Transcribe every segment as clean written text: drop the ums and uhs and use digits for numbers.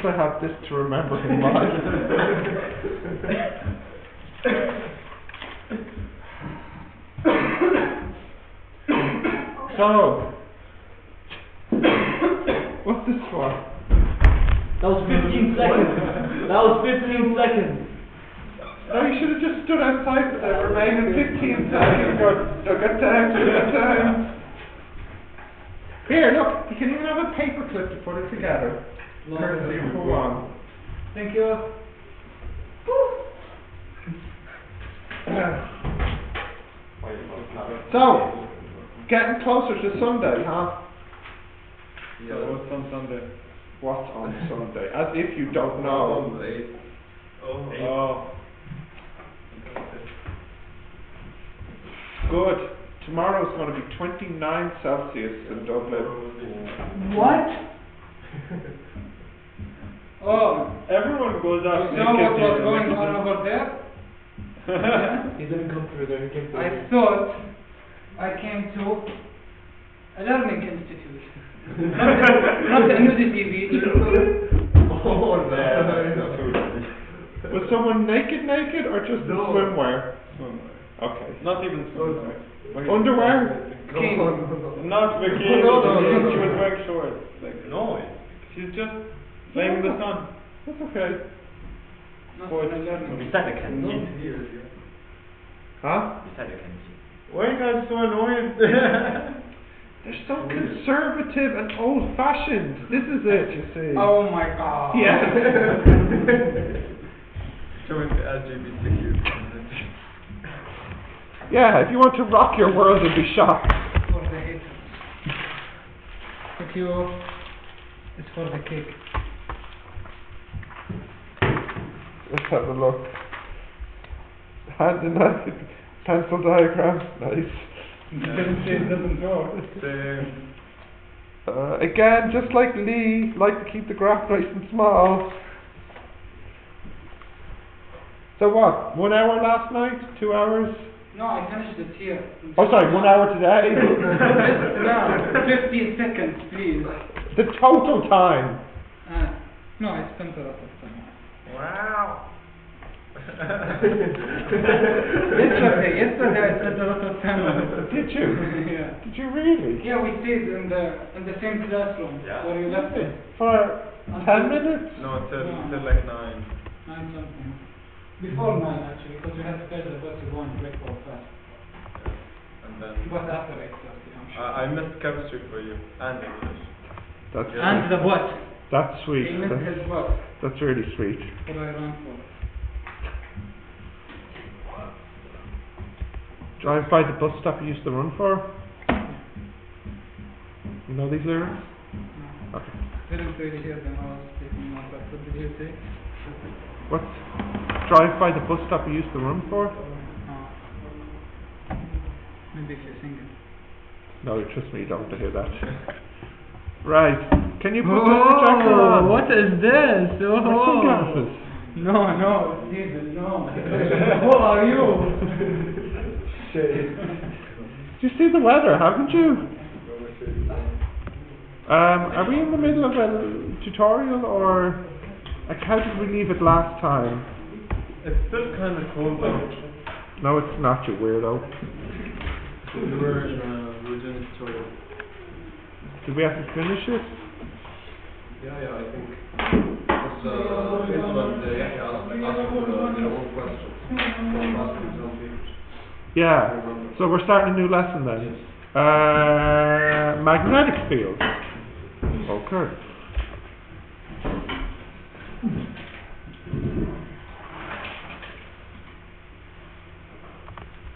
I have this to remember in mind. So, what's this for? That was 15 seconds. That was 15 seconds. No, you should have just stood outside for the remaining 15 seconds. Look at time. Here, look, you can even have a paper clip to put it together. Courtesy of Juan. Thank you. So, getting closer to Sunday, huh? Yeah, what's on Sunday? What's on Sunday? As if you don't know. Oh. Good. Tomorrow's going to be 29 Celsius in Dublin. What? Oh, Everyone goes out. you know what was going on over there? He didn't come through there, he came through I there. thought I came to a learning institute. Not a nudity beach. Oh, no. Was someone naked or just in swimwear? Okay. Not even swimwear. Underwear? Not bikini. No. She was wearing shorts. Like, no, she's just playing in the sun. That's okay. Not a learning. Vi said det kan ni. Huh? Vi said det kan ni. Why are you guys so annoyed? They're so conservative and old-fashioned. This is it, you see. Oh my god. Yeah. Showing the LGBTQ. Yeah, if you want to rock your world and be shocked. For the haters. Thank you. It's for the cake. Let's have a look. Hand in hand, pencil diagram. Nice. It doesn't go. Again, just like Lee, like to keep the graph nice and small. So what? 1 hour last night? 2 hours? No, I finished it here. Oh, sorry, 1 hour today? No, 15 seconds, please. The total time. No, I spent a lot of time. Wow. Yesterday I spent a lot of time on it. Did you? Yeah. Did you really? Yeah, we stayed in the same classroom where you left it. For 10 minutes? No, till like 9. 9 something. Before 9 actually, because we had to catch the bus to go and break for fast. And then But after 8:30, I'm sure. I missed chemistry for you and English. That's And the what? That's sweet. He missed his what? That's really sweet. What I ran for. Drive by the bus stop you used to run for? You know these lyrics? No. Okay. Didn't really hear them, I was taking my but what did you say? What? Drive by the bus stop you used to run for? No. Maybe if you sing it. No, trust me, you don't want to hear that. Right. Can you put the projector on? What is this? My sunglasses. No, Steven, no. Who are you? You see the weather, haven't you? Are we in the middle of a tutorial or like how did we leave it last time? It's still kind of cold though. No, it's not, you weirdo. We were doing a tutorial. Did we have to finish it? Yeah, I think. Because this one, they asked for their own questions. Yeah. So we're starting a new lesson then. Magnetic field. Okay.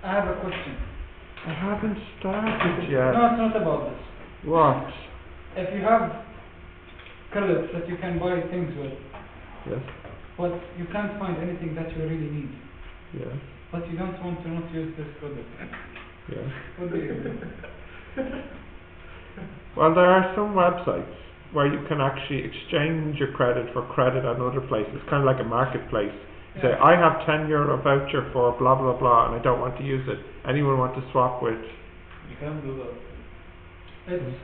I have a question. I haven't started yet. No, it's not about this. What? If you have credits that you can buy things with, Yes. but you can't find anything that you really need, Yes. but you don't want to not use this credit, Yes. what do you do? Well, there are some websites where you can actually exchange your credit for credit at other places. It's kind of like a marketplace. You say, I have €10 voucher for blah blah blah and I don't want to use it. Anyone want to swap with? You can do that. It's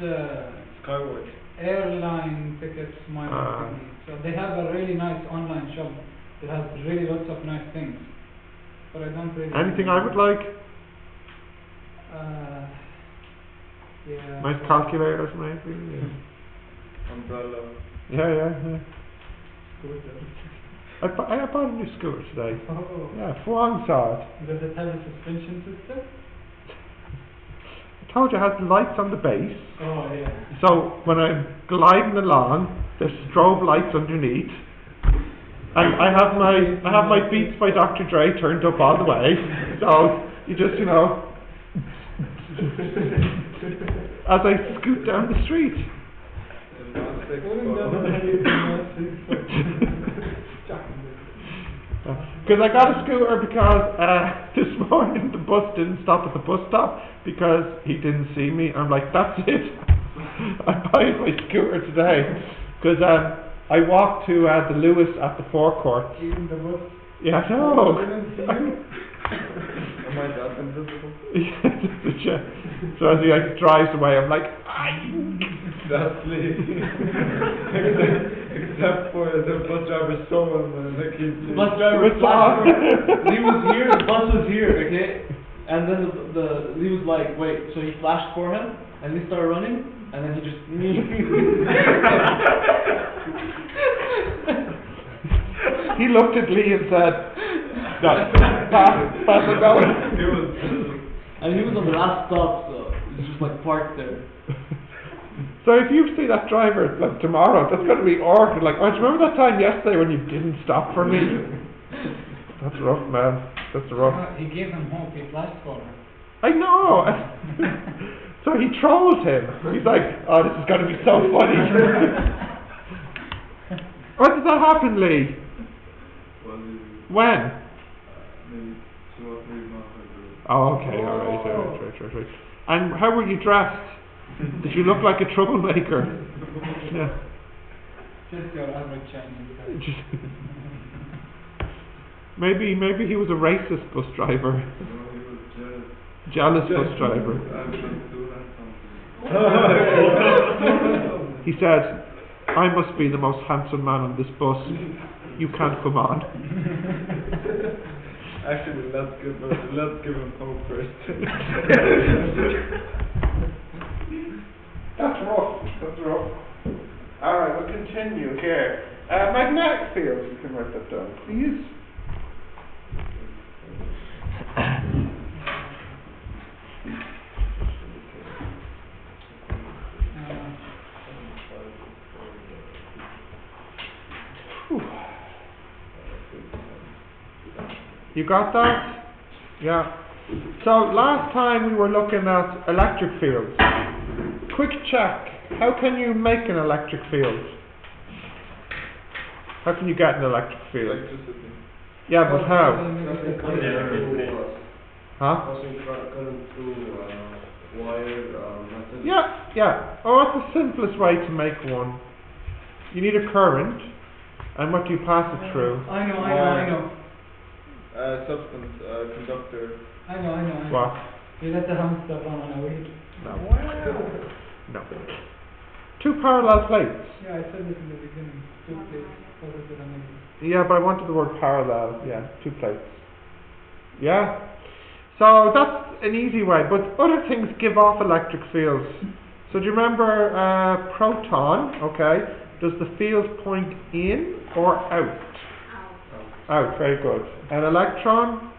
Skyward. airline tickets mileage thingy. So they have a really nice online shop that has really lots of nice things. But I don't really. Anything I would like? Yeah. Nice calculators, maybe. Umbrella. Yeah. I bought a new scooter today. Oh. Yeah, Fuang saw it. Does it have a suspension system? I told you it has lights on the base. Oh yeah. So when I'm gliding along, there's strobe lights underneath. And I have my Beats by Dr. Dre turned up all the way. So you just, as I scoot down the street. Because I got a scooter because this morning the bus didn't stop at the bus stop because he didn't see me. I'm like, that's it. I'm buying my scooter today because I walked to the Lewis at the forecourt. Even the bus. Yeah, no. Am I that invisible? Yeah. So as he drives away, I'm like, That's Lee. Except for the bus driver saw him and like he. Bus driver flashed. Lee was here, the bus was here, okay? And then the Lee was like, wait, so he flashed for him, and Lee started running, and then he just. He looked at Lee and said, "No, pass it going." And he was on the last stop, so he was just like parked there. So if you see that driver like tomorrow, that's going to be awkward. Like, oh, do you remember that time yesterday when you didn't stop for me? That's rough, man. That's rough. He gave him hope. He flashed for him. I know. So he trolled him. He's like, oh, this is going to be so funny. When did that happen, Lee? When? Maybe 2 or 3 months ago. Oh, okay, alright. And how were you dressed? Did you look like a troublemaker? Yeah. Just your average Chinese guy. Maybe he was a racist bus driver. No, he was Jealous bus driver. I should do that something. He said, I must be the most handsome man on this bus. You can't come on. Actually, let's give him hope first. That's rough. Alright, we'll continue here. Magnetic fields, you can write that down, please. You got that? Yeah. So last time we were looking at electric fields. Quick check. How can you make an electric field? How can you get an electric field? Electricity. Yeah, but how? Huh? Passing current through wire method. Yeah. Oh, what's the simplest way to make one? You need a current, and what do you pass it through? I know. Substance, conductor. I know. What? You let the hamster run on a wheel. No. 2 parallel plates. Yeah, I said this in the beginning. 2 plates opposite another. Yeah, but I wanted the word parallel. Yeah, 2 plates. Yeah. So that's an easy way, but other things give off electric fields. So do you remember proton? Okay. Does the field point in or out? Out, very good. An electron?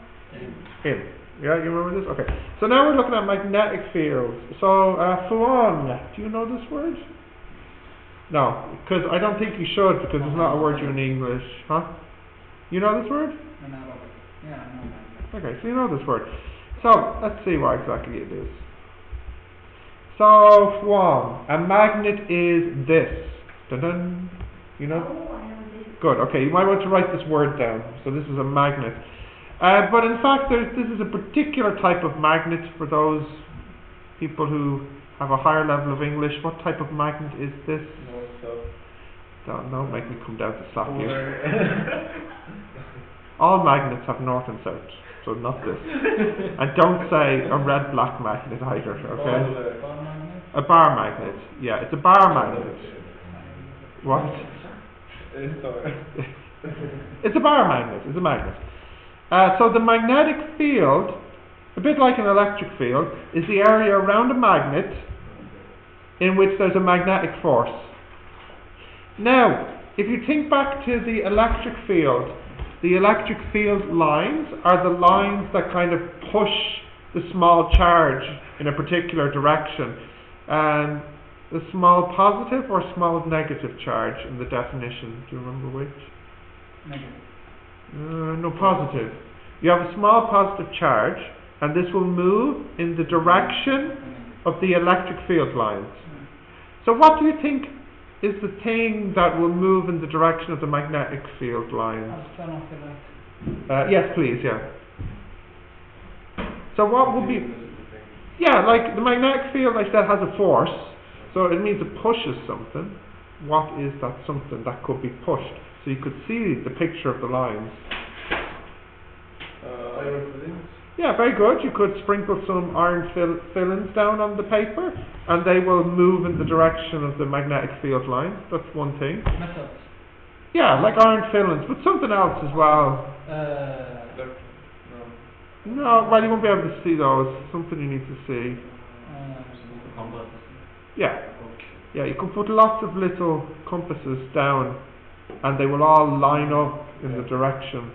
In. Yeah, you remember this? Okay. So now we're looking at magnetic fields. So, Fuan, do you know this word? No, because I don't think you should, because it's not a word in English. Huh? You know this word? Yeah, I know that. Okay, so you know this word. So, let's see what exactly it is. So, Fuan, a magnet is this. Dun-dun. You know? Good, okay, you might want to write this word down. So this is a magnet. But in fact, this is a particular type of magnet for those people who have a higher level of English. What type of magnet is this? Don't make me come down to slap you. All magnets have north and south. so not this. And don't say a red-black magnet either, okay? A bar magnet, yeah, it's a bar magnet. What? It's a bar magnet, it's a magnet. So the magnetic field, a bit like an electric field, is the area around a magnet in which there's a magnetic force. Now, if you think back to the electric field lines are the lines that kind of push the small charge in a particular direction. The small positive or small negative charge in the definition, do you remember which? Negative. No, positive. You have a small positive charge, and this will move in the direction of the electric field lines. So what do you think is the thing that will move in the direction of the magnetic field lines? I'll turn off the light. Yes, please, yeah. So what would be... Yeah, like the magnetic field, I said, has a force, so it means it pushes something. What is that something that could be pushed? So you could see the picture of the lines. Iron fillings? Yeah, very good. You could sprinkle some iron fillings down on the paper, and they will move in the direction of the magnetic field lines. That's one thing. Metals. Yeah, like iron fillings, but something else as well. No, well, you won't be able to see those. Something you need to see. Yeah. Yeah, you can put lots of little compasses down, and they will all line up in the direction.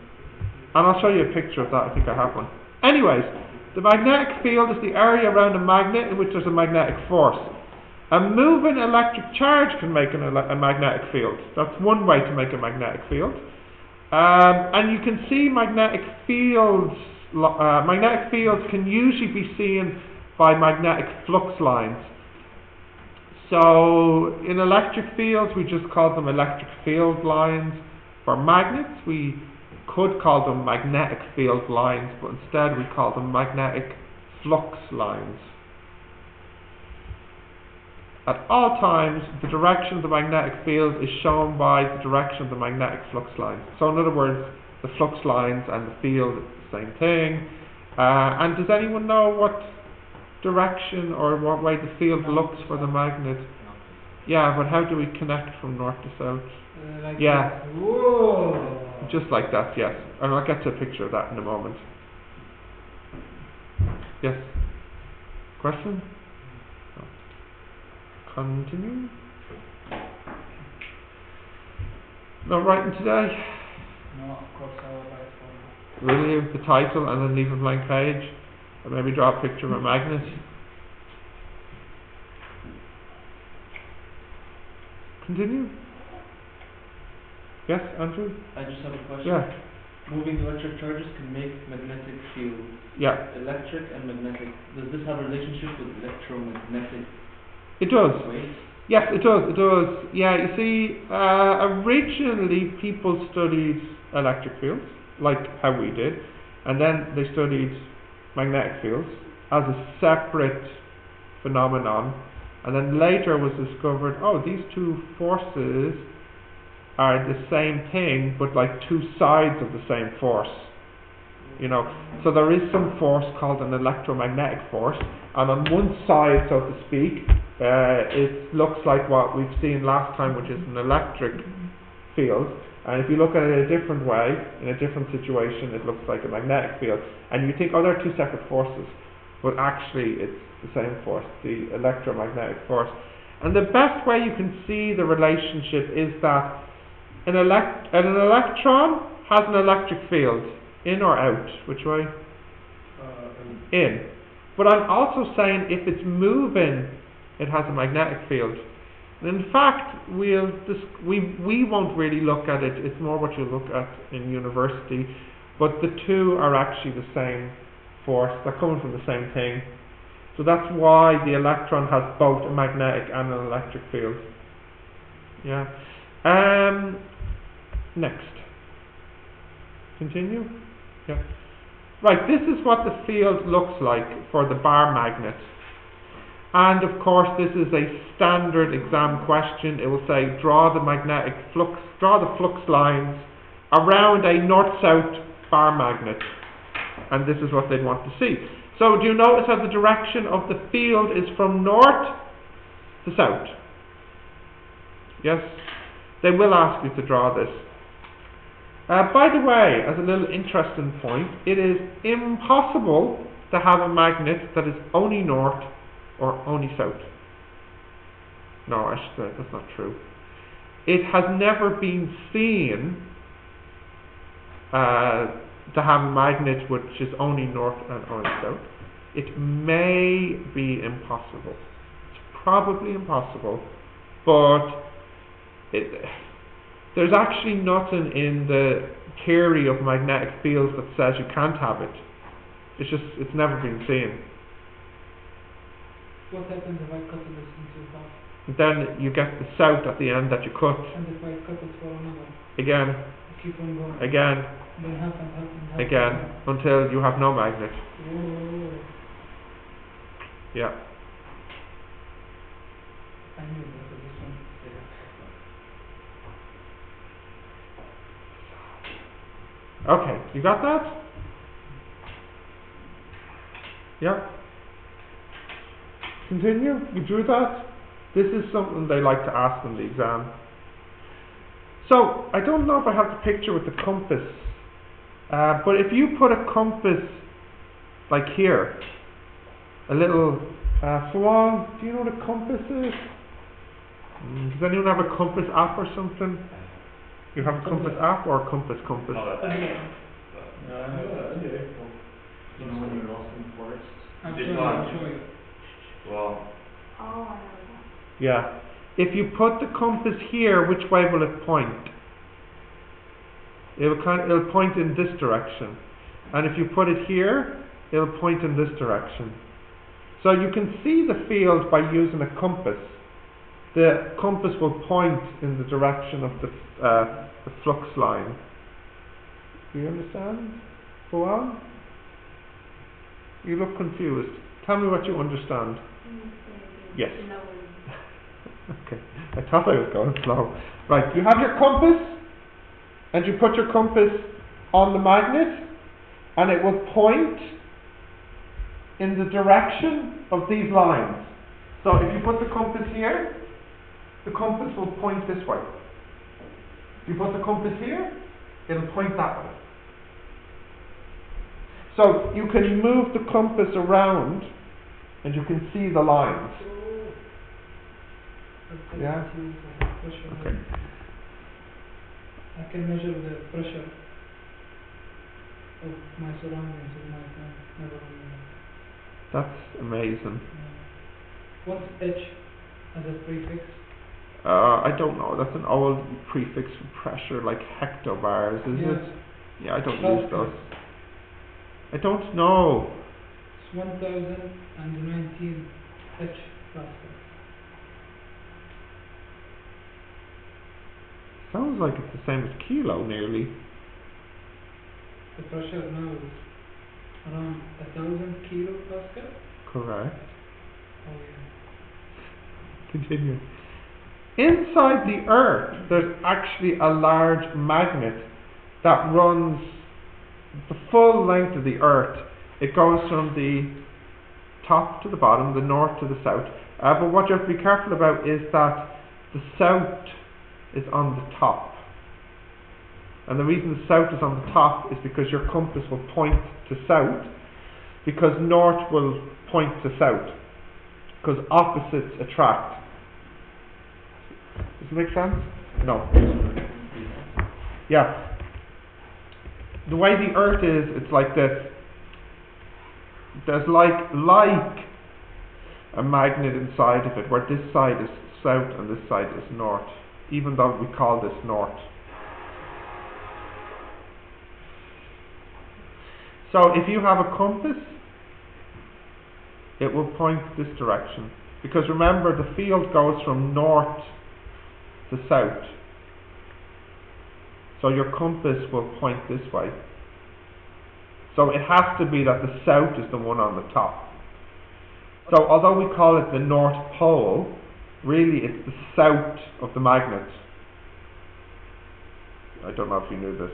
And I'll show you a picture of that. I think I have one. Anyways, the magnetic field is the area around a magnet in which there's a magnetic force. A moving electric charge can make a magnetic field. That's one way to make a magnetic field. And you can see magnetic fields. Magnetic fields can usually be seen by magnetic flux lines. So in electric fields, we just call them electric field lines. For magnets, we could call them magnetic field lines, but instead we call them magnetic flux lines. At all times, the direction of the magnetic field is shown by the direction of the magnetic flux lines. So in other words, the flux lines and the field is the same thing. And does anyone know what direction or what way the field looks for the magnet? Yeah, but how do we connect from north to south? Like Yeah. this. Whoa. Just like that, yes. And I'll get to a picture of that in a moment. Yes? Question? No. Continue? Not writing today? No, of course I will write for Really? The title and then leave a blank page? Or maybe draw a picture of a magnet? Continue? Yes, Andrew? I just have a question. Yeah. Moving electric charges can make magnetic fields. Yeah. Electric and magnetic. Does this have a relationship with electromagnetic It does. waves? Yes, it does. It does. Yeah, you see, originally people studied electric fields, like how we did, and then they studied magnetic fields as a separate phenomenon, and then later was discovered, oh, these two forces are the same thing, but like two sides of the same force. You know, so there is some force called an electromagnetic force, and on one side, so to speak, it looks like what we've seen last time, which is an electric field. And if you look at it a different way, in a different situation, it looks like a magnetic field. And you think, oh, they're two separate forces, but actually it's the same force, the electromagnetic force. And the best way you can see the relationship is that an electron has an electric field, in or out? Which way? In. But I'm also saying if it's moving, it has a magnetic field. And in fact, we won't really look at it. It's more what you look at in university. But the two are actually the same force. They're coming from the same thing. So that's why the electron has both a magnetic and an electric field. Yeah. Next. Continue? Yeah. Right, this is what the field looks like for the bar magnet. And of course this is a standard exam question. It will say draw the flux lines around a north-south bar magnet. and this is what they'd want to see. So do you notice how the direction of the field is from north to south? Yes? They will ask you to draw this. By the way, as a little interesting point, it is impossible to have a magnet that is only north or only south. No, actually, that's not true. It has never been seen to have a magnet which is only north and only south. It may be impossible. It's probably impossible, but there's actually nothing in the theory of magnetic fields that says you can't have it. It's never been seen. What happens if I cut this into half? Then you get the south at the end that you cut. And if I cut it for another? Again. I keep on going. Again. Then half and half and half. Again. Until you have no magnet. Whoa. Yeah. I knew that was this one. Okay, you got that? Yeah. Continue. You drew that? This is something they like to ask in the exam. So, I don't know if I have the picture with the compass, but if you put a compass like here, a little, Swan, do you know what a compass is? Does anyone have a compass app or something? You have a compass app or a compass? No, that's You know when you're lost in the forest? I'll This show you, one. I'll show you. well, Oh, I know that. Yeah. If you put the compass here, which way will it point? It'll point in this direction. And if you put it here, it'll point in this direction. So you can see the field by using a compass. The compass will point in the direction of the flux line. Do you understand? Go on. You look confused. Tell me what you understand. Yes. Okay. I thought I was going slow. Right, you have your compass, and you put your compass on the magnet, and it will point in the direction of these lines. So if you put the compass here, the compass will point this way. If you put the compass here, it'll point that way. So you can move the compass around and you can see the lines. Yeah? Okay. I can measure the pressure of my surroundings with my phone. That's amazing. What's H as a prefix? I don't know. That's an old prefix for pressure, like hectobars, is Yes. it? Yeah, I don't Pascal. use those. I don't know. It's 1019 H Pascal. Sounds like it's the same as kilo, nearly. The pressure now is around 1000 kilo Pascal. Correct. Oh yeah. Continue. Inside the Earth, there's actually a large magnet that runs the full length of the Earth. It goes from the top to the bottom, the north to the south. But what you have to be careful about is that the south is on the top. And the reason the south is on the top is because your compass will point to south, because north will point to south, because opposites attract. Does it make sense? No. Yeah. The way the Earth is, it's like this. There's like a magnet inside of it, where this side is south and this side is north, even though we call this north. So if you have a compass, it will point this direction. Because remember, the field goes from north to south. So your compass will point this way. So it has to be that the south is the one on the top. So although we call it the North Pole, really it's the south of the magnet. I don't know if you knew this.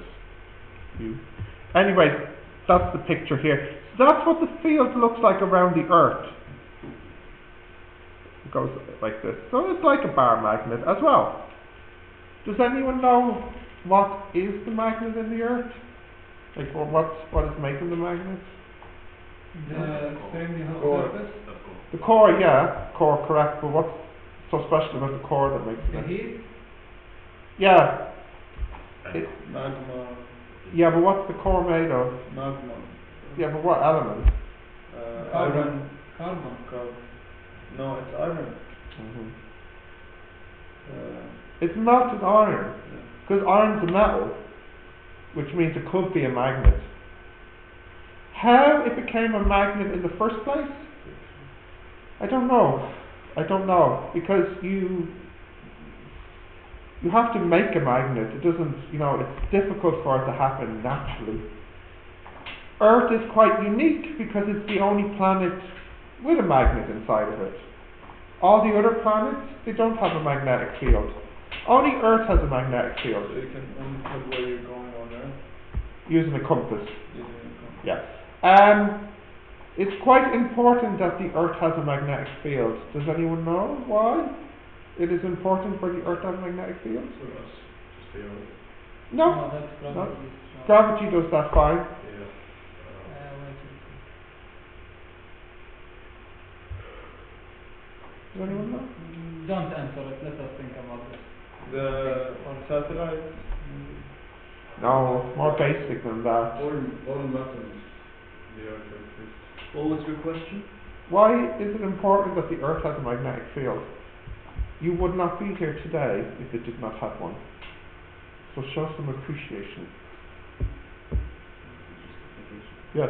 Anyway, that's the picture here. So that's what the field looks like around the Earth. It goes like this. So it's like a bar magnet as well. Does anyone know what is the magnet in the Earth? Like what is making the magnet? The extremely hot Core. surface. The core, yeah, core, correct. But what's so special about the core that makes The it? heat. Yeah. It, Magma. yeah, but what's the core made of? Magma. Yeah, but what element? Iron. Carbon. Carbon. No, it's iron. Mm-hmm. Uh, It's melted iron, yeah. because iron's a metal, which means it could be a magnet. How it became a magnet in the first place? I don't know. Because you have to make a magnet. It doesn't, it's difficult for it to happen naturally. Earth is quite unique because it's the only planet with a magnet inside of it. All the other planets, they don't have a magnetic field. Only Earth has a magnetic So field, you can only tell where you're going on Earth using a compass. using a compass. Yeah. It's quite important that the Earth has a magnetic field. Does anyone know why it is important for the Earth to have a magnetic field? No. That's No. probably. Gravity does that fine. Does anyone know? Don't answer it. Let us think about this. On satellites. No, more basic than that. All metals, they are like What was your question? Why is it important that the Earth has a magnetic field? You would not be here today if it did not have one. So show some appreciation. Yes.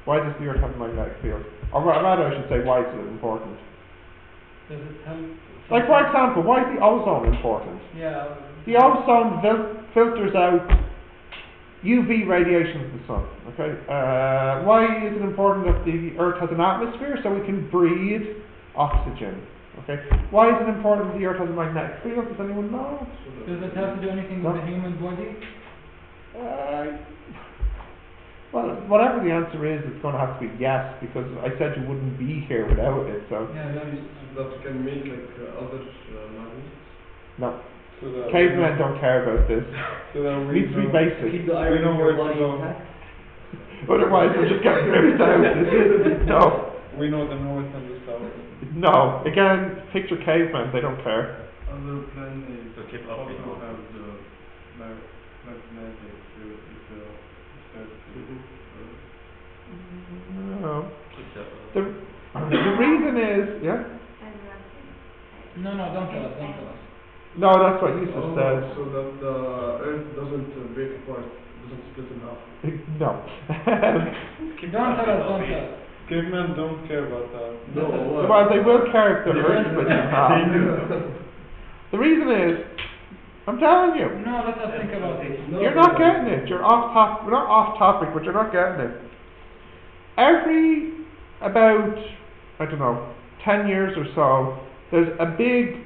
Why does the Earth have a magnetic field? Or rather, I should say, why is it important? Does it help? Like, for example, why is the ozone important? Yeah. The ozone filters out UV radiation of the sun. Okay. Why is it important that the Earth has an atmosphere so we can breathe oxygen? Okay. Why is it important that the Earth has a magnetic field? Does anyone know? Does it have to do anything No. with the human body? Well, whatever the answer is, it's going to have to be yes, because I said you wouldn't be here without it. So Yeah. that can make like other magnets. no. So that Cavemen don't care about this. So that It needs to be know- basic. Keep the We iron know in where your to body go. intact. Otherwise, we'll just get ripped out. No. We know the north and the south. No. Again, picture cavemen. They don't care. Other planets So keep also up with have the magnetic field No. The reason is, yeah. No, don't tell us. Don't tell us. No, that's what Yusuf says. so that the Earth doesn't break apart, doesn't split in half. No. Don't tell us. Don't tell us. Cavemen don't care about that. Well, they will care if the Earth splits in half. The reason is, I'm telling you, No, let us think about it. you're not getting it. You're off topic. We're not off topic, but you're not getting it. Every about, 10 years or so, there's a big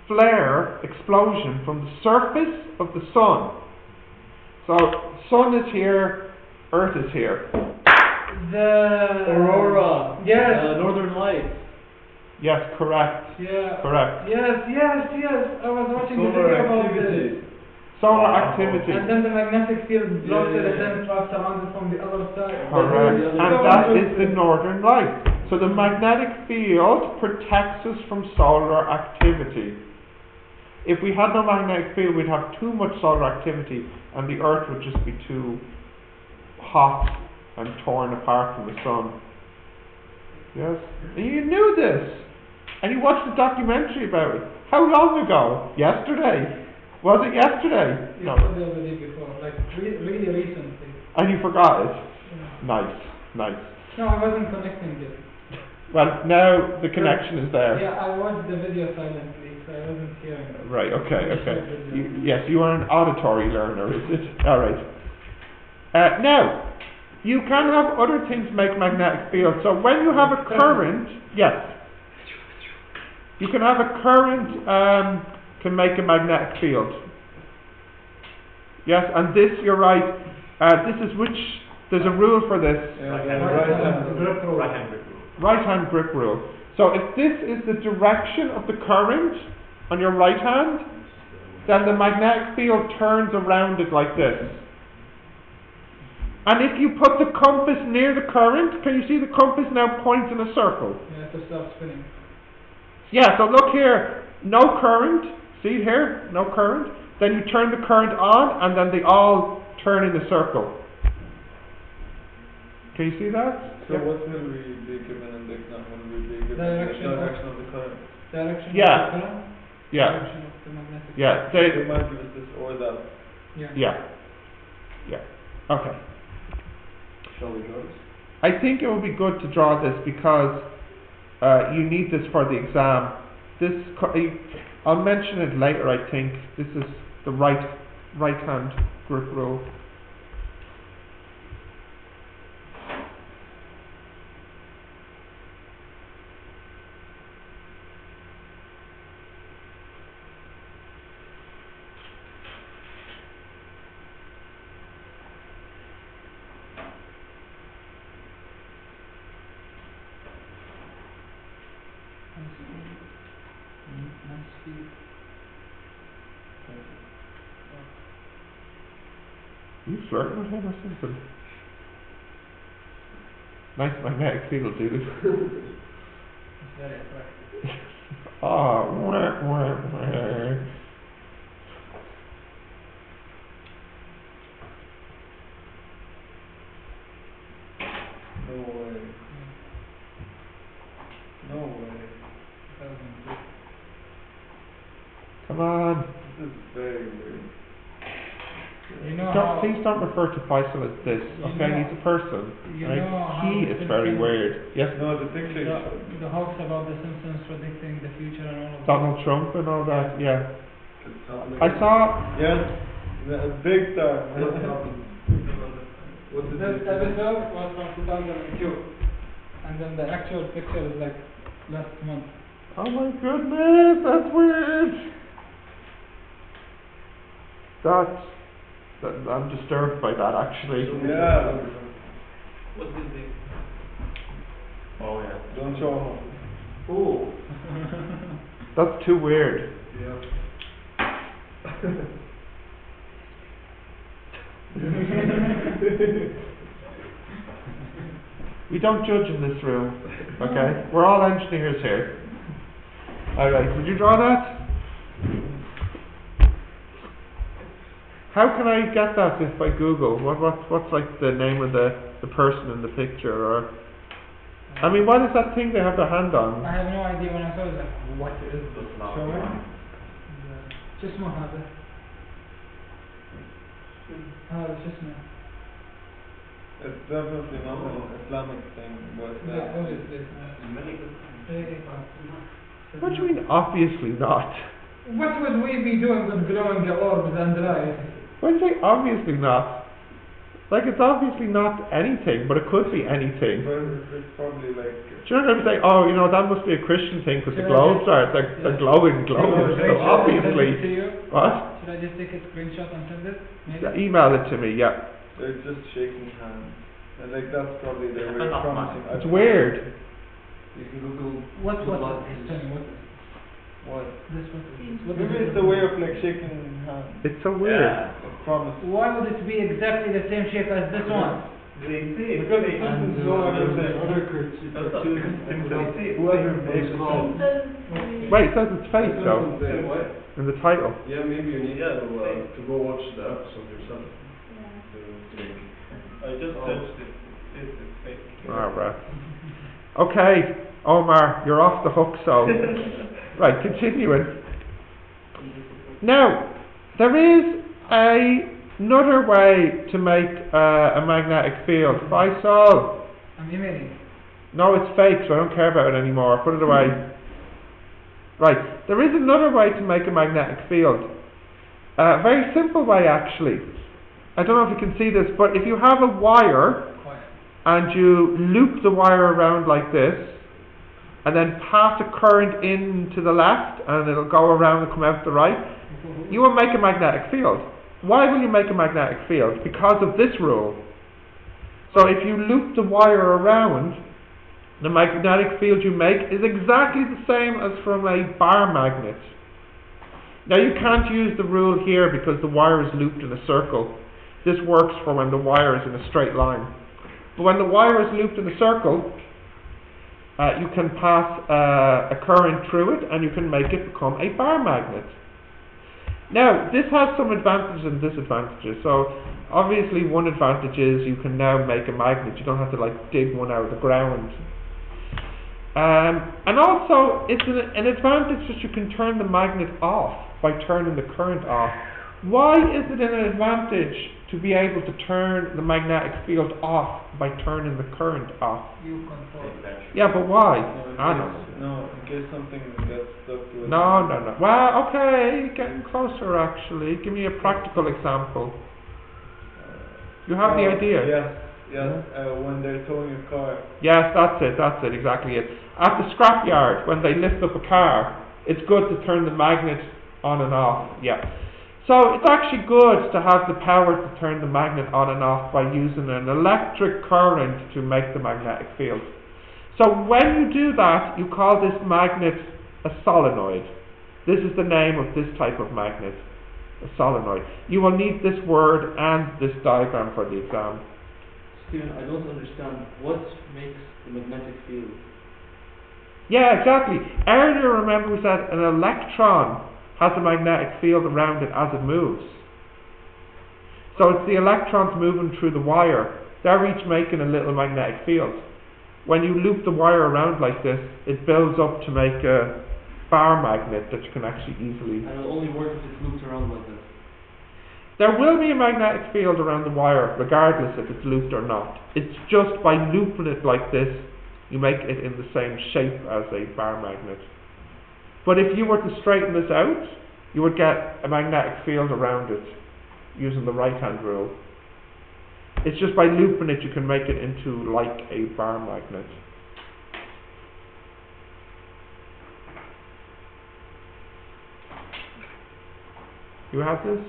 flare explosion from the surface of the sun. So, sun is here, Earth is here. The Aurora. Yes. Northern Lights. Yes, correct. Yeah. Correct. Yes. I was watching the Solar video about activity. this. Solar activity. And then the magnetic field blocks it, and Yeah. then wraps around it from the other side. Correct. Yeah. And that is the northern light. So the magnetic field protects us from solar activity. If we had no magnetic field, we'd have too much solar activity, and the Earth would just be too hot and torn apart from the sun. Yes? And you knew this. And you watched a documentary about it. How long ago? Yesterday? Was it yesterday? You No. saw the other day before, like really recently. And you forgot it? Yeah. Nice. No, I wasn't connecting it. Well, now the connection is there. Yeah, I watched the video silently, so I wasn't hearing it. Right, okay. Yes, you are an auditory learner, is it? Alright. Now, you can have other things make magnetic fields. So when you have a current, yes. You can have a current can make a magnetic field. Yes, and this, you're right, this is which There's a rule for this. Right-hand grip rule. Right-hand grip rule. So if this is the direction of the current on your right hand, then the magnetic field turns around it like this. And if you put the compass near the current, can you see the compass now points in a circle? Yeah, to stop spinning. Yeah, so look here, no current, see here, no current. Then you turn the current on and then they all turn in a circle. Can you see that? So what will we be given in the exam? Will we be given Direction the direction of the current? Direction Yeah. of the current, Yeah, direction of the magnetic. yeah, They might give us this or that. yeah. Okay. Shall we draw this? I think it would be good to draw this because you need this for the exam. I'll mention it later. I think this is the right hand grip rule. You flirting with him or something? Nice magnetic field, dude. It's very attractive. Oh, wah, wah, wah. No way. No way. Come on. This is very weird. You know how Please don't refer to Faisal as this, You okay? know- He's a person. you Right? know how He the is very Simpsons- weird. Yes, No, the picture you the, showed. the hoax about the Simpsons predicting the future and all of Donald Trump and all that, yeah. It's not I like- saw, Yes, big time. What happened? What did This they do? episode was from 2002, and then the actual picture is like last month. oh my goodness, that's weird. I'm disturbed by that actually. Yeah. What did they? Oh yeah. Don't show him. Oh, That's too weird. yeah. We don't judge in this room, okay? We're all engineers here. Alright, would you draw that? How can I get that if I Google? What's like the name of the person in the picture? Or I mean, what is that thing they have their hand on? I have no idea. When I saw it, I was like, what is this? Show it. Just هذا. هذا شو اسمه؟ It's definitely not an Islamic thing, but لا what is this? What do you mean, obviously not? What would we be doing with glowing orbs and light? When you say obviously not, like it's obviously not anything, but it could be anything. but it's probably like Do you know what I'm saying? Oh, you know, that must be a Christian thing because the Should I globes just- are, they're glowing. So obviously, To you? what? Should I just take a screenshot and send it? Maybe? Yeah, email it to me, yeah. they're just shaking hands, and like that's probably their way of promising. It's weird. You can Google. What Google is this. this? Tell me what is What? this? What is this? What Maybe is it's it? the way of like shaking hands. It's so weird. Promise. Why would it be exactly the same shape as this one? Because it's And so everything. other cartoons, Whoever makes it. Wait, it says it's fake though, What? in the title. Yeah, maybe you need to go watch the episode yourself. I just touched it. It's fake. Alright. Okay, Omar, you're off the hook, so. Right, continuing. Now, there is another way to make a magnetic field. Faisal. I'm emailing. No, it's fake, so I don't care about it anymore. Put it away. Right, there is another way to make a magnetic field. A very simple way, actually. I don't know if you can see this, but if you have a wire Quiet. and you loop the wire around like this, and then pass a current in to the left, and it'll go around and come out the right, you will make a magnetic field. Why will you make a magnetic field? Because of this rule. So if you loop the wire around, the magnetic field you make is exactly the same as from a bar magnet. Now you can't use the rule here because the wire is looped in a circle. This works for when the wire is in a straight line. But when the wire is looped in a circle, you can pass a current through it and you can make it become a bar magnet. Now, this has some advantages and disadvantages. So, obviously one advantage is you can now make a magnet. You don't have to dig one out of the ground. And also, it's an advantage that you can turn the magnet off by turning the current off. Why is it an advantage to be able to turn the magnetic field off by turning the current off? You control. Yeah, but why? No, in case something gets stuck to it. No. Well, okay, getting closer actually. Give me a practical example. You have the idea. Yes. When they're towing a car. Yes, that's it, exactly it. At the scrapyard, when they lift up a car, it's good to turn the magnet on and off. Yeah. So it's actually good to have the power to turn the magnet on and off by using an electric current to make the magnetic field. So when you do that, you call this magnet a solenoid. This is the name of this type of magnet, a solenoid. You will need this word and this diagram for the exam. Stephen, I don't understand. What makes the magnetic field? Yeah, exactly. Earlier, remember we said an electron has a magnetic field around it as it moves. So it's the electrons moving through the wire. They're each making a little magnetic field. When you loop the wire around like this, it builds up to make a bar magnet that you can actually easily... And it'll only work if it's looped around like this. There will be a magnetic field around the wire, regardless if it's looped or not. It's just by looping it like this, you make it in the same shape as a bar magnet. But if you were to straighten this out, you would get a magnetic field around it using the right-hand rule. It's just by looping it you can make it into like a bar magnet. You have this?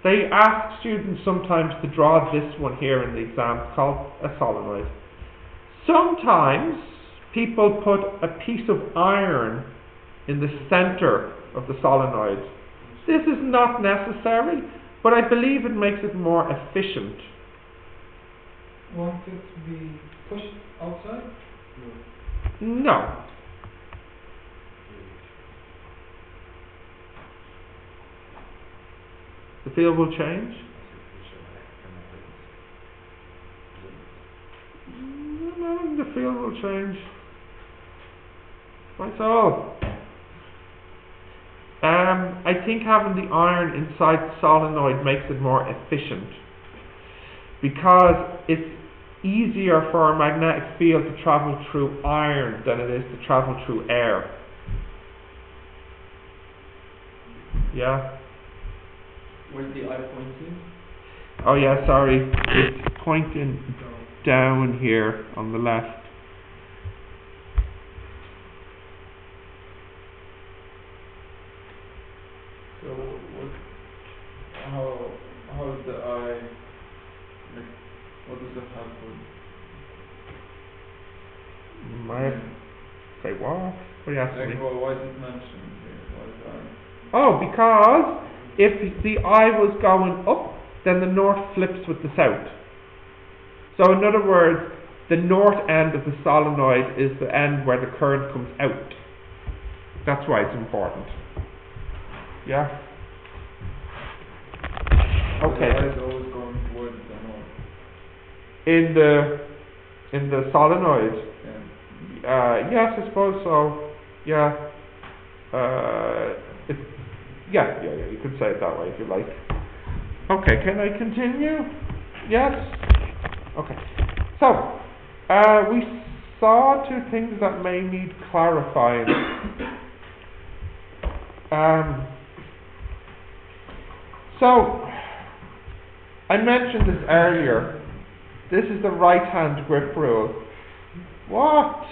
They ask students sometimes to draw this one here in the exam. It's called a solenoid. Sometimes people put a piece of iron in the center of the solenoid. This is not necessary, but I believe it makes it more efficient. Want it to be pushed outside? No. The field will change? No, the field will change. Right, so I think having the iron inside the solenoid makes it more efficient because it's easier for a magnetic field to travel through iron than it is to travel through air. Yeah? Where's the eye pointing? Oh yeah, sorry. It's pointing down here on the left. So how is the eye, what does it have for? I say what? What are you asking me? Why is it mentioned here? Why is the eye? Oh, because if the eye was going up, then the north flips with the south. So in other words, the north end of the solenoid is the end where the current comes out. That's why it's important. Yeah? Okay. The eye is always going towards the north. In the solenoid? Yeah. Yes, I suppose so. Yeah. Yeah, you could say it that way if you like. Okay, can I continue? Yes? Okay. So, we saw two things that may need clarifying. So, I mentioned this earlier. This is the right-hand grip rule. What?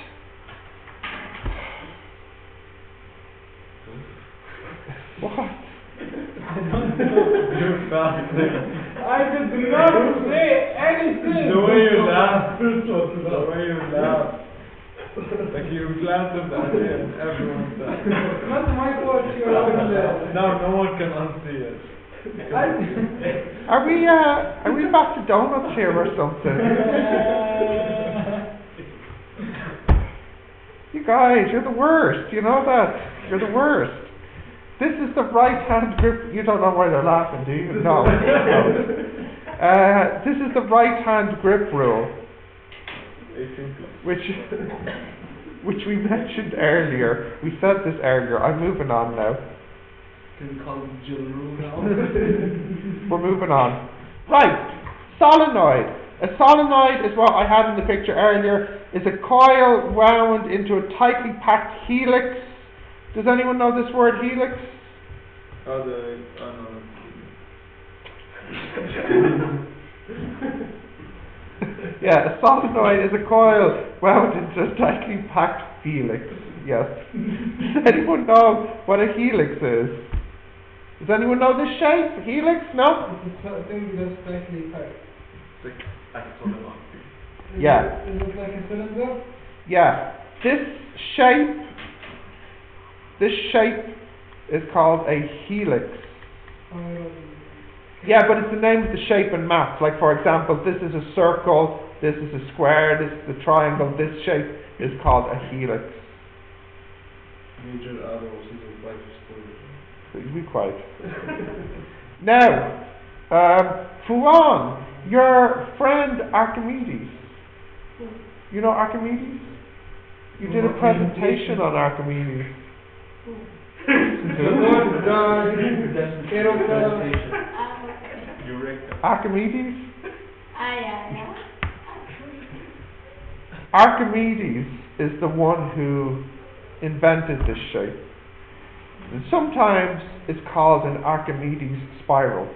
What? You're fast. I did not say anything. The way you laugh. The way you laugh. Like you glanced at that and everyone said. Not my fault. You're Now no one can unsee it. Are we back to donuts here or something? You guys, you're the worst. You know that. You're the worst. This is the right hand grip. You don't know why they're laughing, do you? No. This is the right hand grip rule, which we mentioned earlier. We said this earlier. I'm moving on now. Can you call it Jill rule now? We're moving on. Right, solenoid. A solenoid is what I had in the picture earlier. Is a coil wound into a tightly packed helix. Does anyone know this word, helix? Yeah, a solenoid is a coil wound into a tightly packed helix. Yes. Does anyone know what a helix is? Does anyone know this shape? Helix? No? It's a thing that's slightly tight. Yeah. Is it like a cylinder? Yeah. This shape is called a helix. Yeah, but it's the name of the shape in maths. Like for example, this is a circle, this is a square, this is a triangle, this shape is called a helix. Major arrows in the life story. Please be quiet. Now, Fuan, your friend Archimedes. You know Archimedes? You did a presentation on Archimedes. Archimedes? Yeah. Archimedes is the one who invented this shape. And sometimes it's called an Archimedes spiral.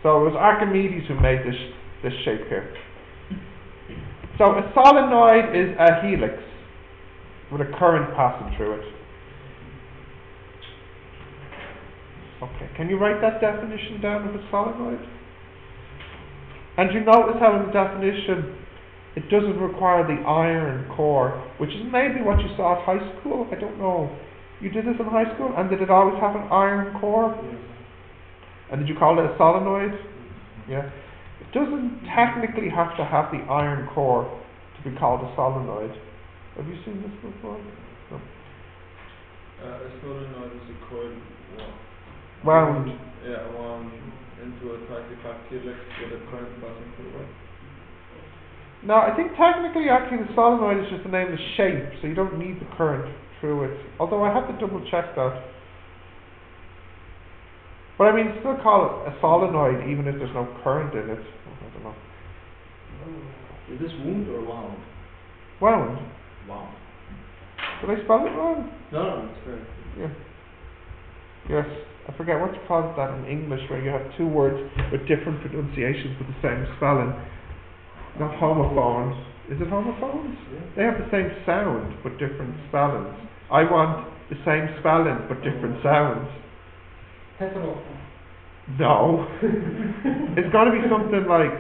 So it was Archimedes who made this shape here. So a solenoid is a helix with a current passing through it. Okay, can you write that definition down of a solenoid? And you notice how in the definition it doesn't require the iron core, which is maybe what you saw at high school. I don't know. You did this in high school, and did it always have an iron core? Yes. And did you call it a solenoid? Yeah. It doesn't technically have to have the iron core to be called a solenoid. Have you seen this before? No. A solenoid is a coil Wound. wound into a tightly packed helix with a current passing through it. No, I think technically actually the solenoid is just the name of the shape, so you don't need the current through it. Although I have to double check that. But I mean, still call it a solenoid even if there's no current in it. I don't know. Is this wound or wound? Wound. Wound. Did I spell it wrong? No, it's correct. Yeah. Yes. I forget what you call that in English, where you have two words with different pronunciations but the same spelling. Not homophones. Is it homophones? Yeah. They have the same sound but different spellings. I want the same spelling but different sounds. Heterophone. No. It's got to be something like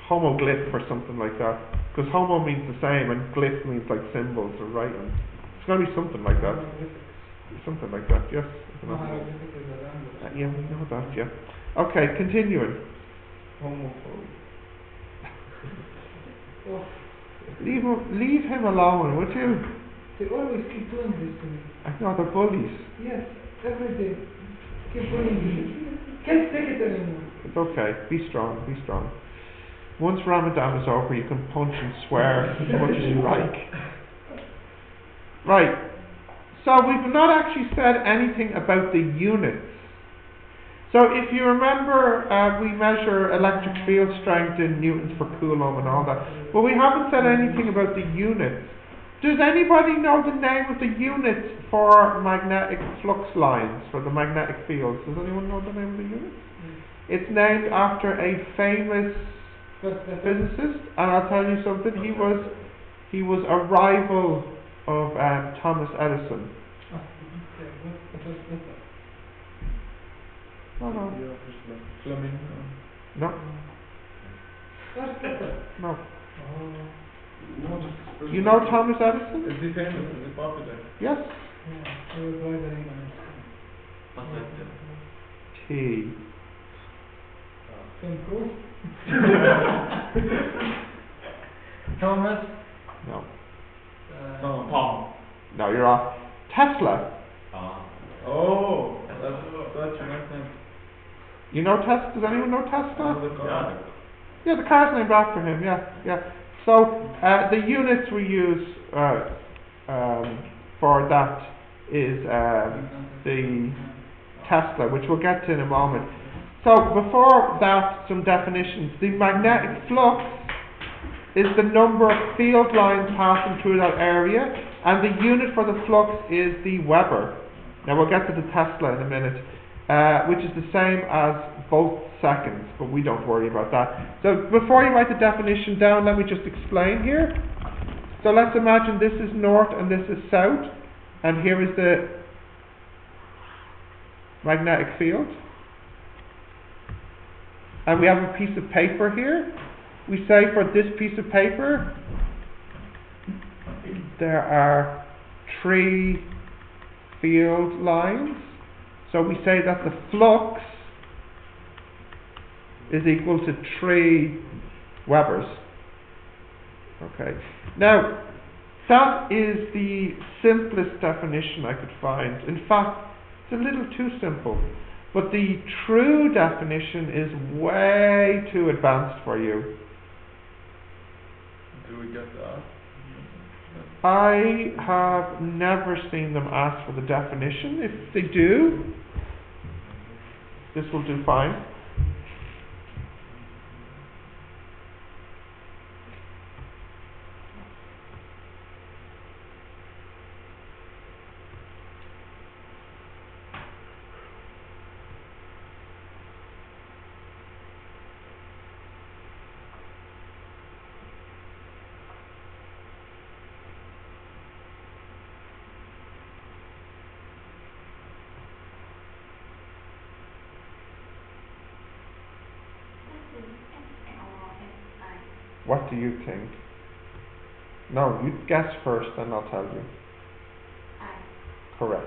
homoglyph or something like that. Because homo means the same and glyph means like symbols or writing. It's got to be something like that. Something like that, yes. I don't know. Yeah, we know that, yeah. Okay, continuing. Homophobe. Leave him alone, would you? They always keep doing this to me. I know, they're bullies. Yes, every day. Keep bullying me. Can't take it anymore. It's okay, be strong, be strong. Once Ramadan is over, you can punch and swear as much as you like. Right, so we've not actually said anything about the units. So if you remember, we measure electric field strength in newtons per coulomb and all that, but we haven't said anything about the units. Does anybody know the name of the units for magnetic flux lines, for the magnetic fields? Does anyone know the name of the units? It's named after a famous physicist, and I'll tell you something, he was a rival of Thomas Edison. No. Yeah, Fleming. No. No. No, just- You know Thomas Edison? Is he famous? Is he popular? Yes. Yeah, he was driving on What's that? T. Tom Cruise. Thomas. No. Tom. No, you're off. Tesla. Oh, that's your nice name. You know Tesla? Does anyone know Tesla? Yeah. Yeah, the car's named after him. Yeah. So the units we use for that is the Tesla, which we'll get to in a moment. So before that, some definitions. The magnetic flux is the number of field lines passing through that area, and the unit for the flux is the Weber. Now we'll get to the Tesla in a minute, which is the same as volt seconds, but we don't worry about that. So before you write the definition down, let me just explain here. So let's imagine this is north and this is south, and here is the magnetic field. And we have a piece of paper here. We say for this piece of paper, there are 3 field lines. So we say that the flux is equal to 3 Webers. Okay. Now, that is the simplest definition I could find. In fact, it's a little too simple. But the true definition is way too advanced for you. Do we get that? I have never seen them ask for the definition. If they do, this will do fine. What do you think? No, you guess first, then I'll tell you. Correct.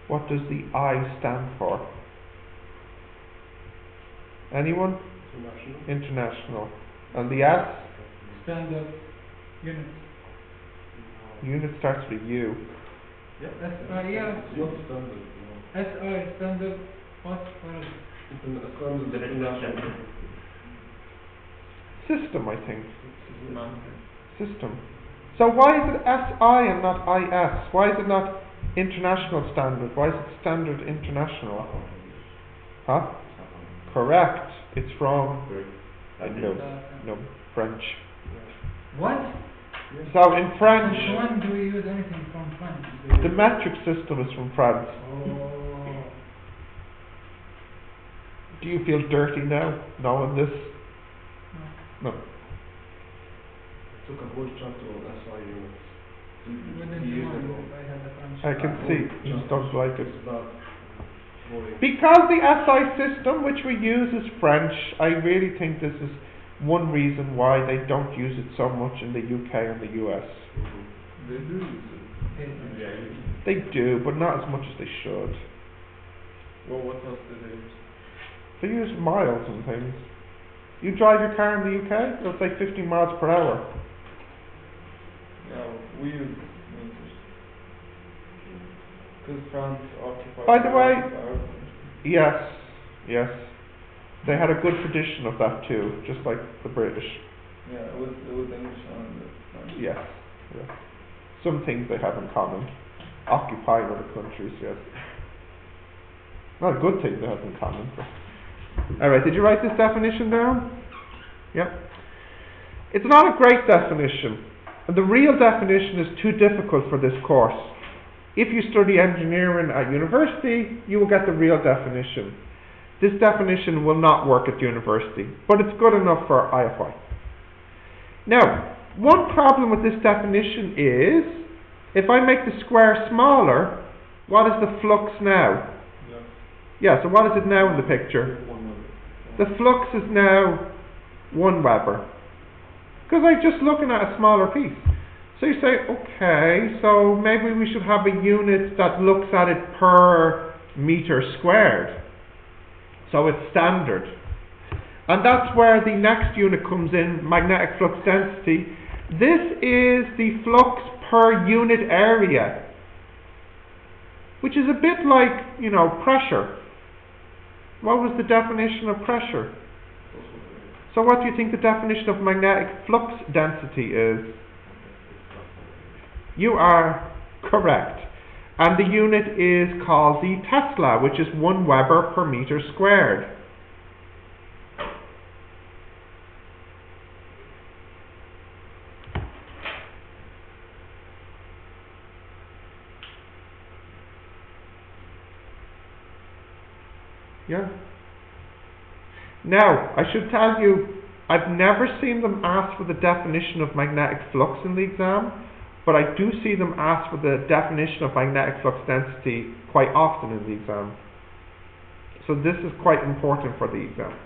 What does the I stand for? Anyone? International. And the S? Standard unit. Unit starts with U. Yeah. It's not standard. SI standard. What is it? Standard international. System, I think. System. So why is it SI and not IS? Why is it not international standard? Why is it standard international? Huh? Correct. It's from no French. What? So in French, When do we use anything from French? the metric system is from France. Oh. Do you feel dirty now, knowing this? No. Took a whole chapter on SI units. Within Years 2 months, ago. I had the French. I can see. You just don't like it. It's not boring. Because the SI system which we use is French, I really think this is one reason why they don't use it so much in the UK and the US. They do use it. They do, but not as much as they should. Well, what else do they use? They use miles and things. You drive your car in the UK, it'll say 50 miles per hour. Yeah, we use meters. Because France occupied. By the way, our Yes. They had a good tradition of that too, just like the British. yeah, it was English and French. Yes. Some things they have in common. Occupying other countries, yes. Not a good thing they have in common. Alright, did you write this definition down? Yeah. It's not a great definition. And the real definition is too difficult for this course. If you study engineering at university, you will get the real definition. This definition will not work at university, but it's good enough for IFI. Now, one problem with this definition is, if I make the square smaller, What is the flux now? Yes. Yeah, so what is it now in the picture? 1 Weber. The flux is now 1 Weber. Because I'm just looking at a smaller piece. So you say, okay, so maybe we should have a unit that looks at it per meter squared. So it's standard. And that's where the next unit comes in, magnetic flux density. This is the flux per unit area, which is a bit like, pressure. What was the definition of pressure? So what do you think the definition of magnetic flux density is? You are correct. And the unit is called the Tesla, which is 1 Weber per meter squared. Yeah. Now, I should tell you, I've never seen them ask for the definition of magnetic flux in the exam, but I do see them ask for the definition of magnetic flux density quite often in the exam. So this is quite important for the exam.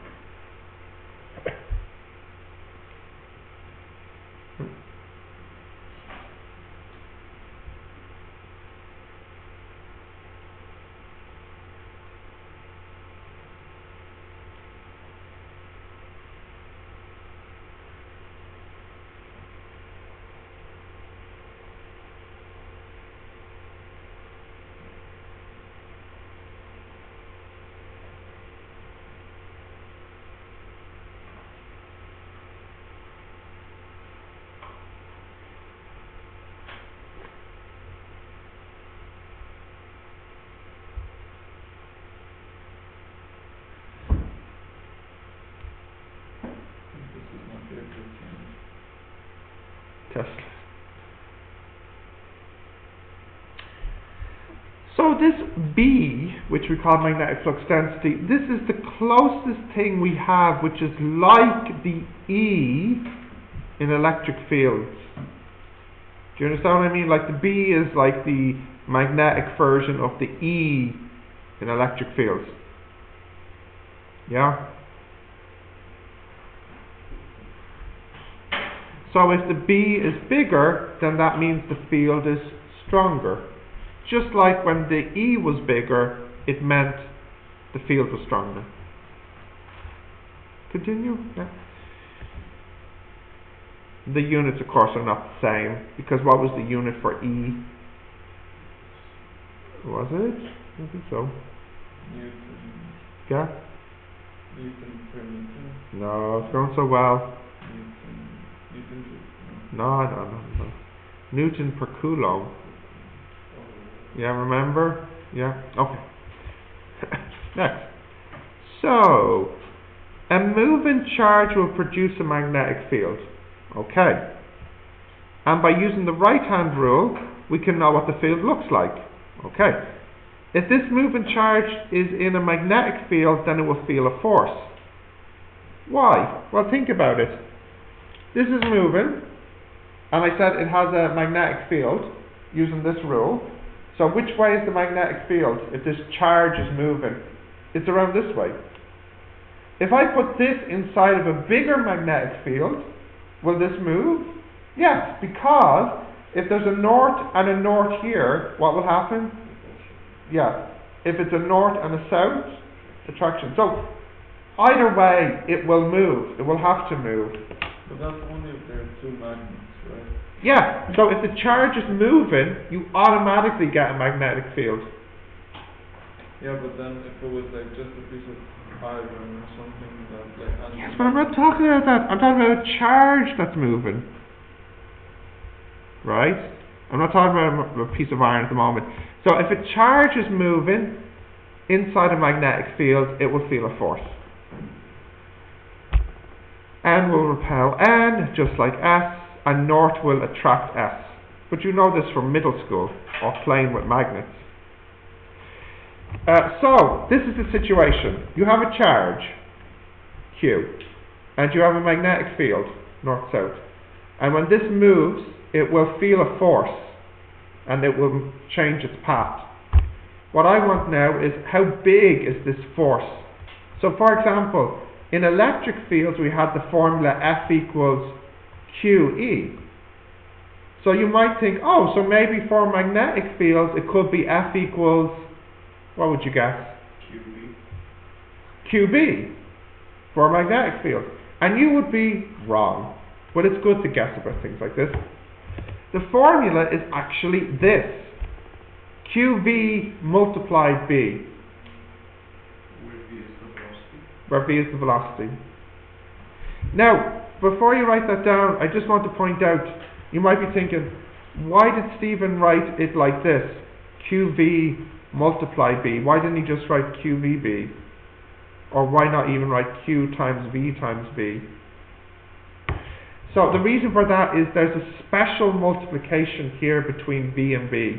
Tesla. So this B, which we call magnetic flux density, this is the closest thing we have which is like the E in electric fields. Do you understand what I mean? Like the B is like the magnetic version of the E in electric fields. Yeah? So if the B is bigger, then that means the field is stronger. Just like when the E was bigger, it meant the field was stronger. Continue? Yeah. The units, of course, are not the same, because what was the unit for E? Was it? I think so. Newton. Yeah? Newton per meter. No, it's going so well. Newton. No. Newton per coulomb. Yeah, remember? Yeah? Okay. Next. So, a moving charge will produce a magnetic field. Okay. And by using the right-hand rule, we can know what the field looks like. Okay. If this moving charge is in a magnetic field, then it will feel a force. Why? Well, think about it. This is moving, and I said it has a magnetic field, using this rule. So which way is the magnetic field if this charge is moving? It's around this way. If I put this inside of a bigger magnetic field, will this move? Yes, because if there's a north and a north here, what will happen? Yeah, if it's a north and a south, attraction. So either way, it will move. It will have to move. But that's only if there are two magnets, right? Yeah, so if the charge is moving, you automatically get a magnetic field. Yeah, but then if it was like just a piece of iron or something that like... Yes, but I'm not talking about that. I'm talking about a charge that's moving. Right? I'm not talking about a piece of iron at the moment. So if a charge is moving inside a magnetic field, it will feel a force. N will repel N, just like S, and north will attract S. But you know this from middle school, or playing with magnets. So, this is the situation. You have a charge, Q, and you have a magnetic field, north-south. And when this moves, it will feel a force, and it will change its path. What I want now is how big is this force? So for example, in electric fields we had the formula F equals QE. So you might think, oh, so maybe for magnetic fields it could be F equals, what would you guess? QB for magnetic fields. And you would be wrong. But it's good to guess about things like this. The formula is actually this. QV multiplied B. Where V is the velocity. Now, before you write that down, I just want to point out, you might be thinking, why did Stephen write it like this? QV multiply B. Why didn't he just write QVB? Or why not even write Q times V times B? So the reason for that is there's a special multiplication here between V and B,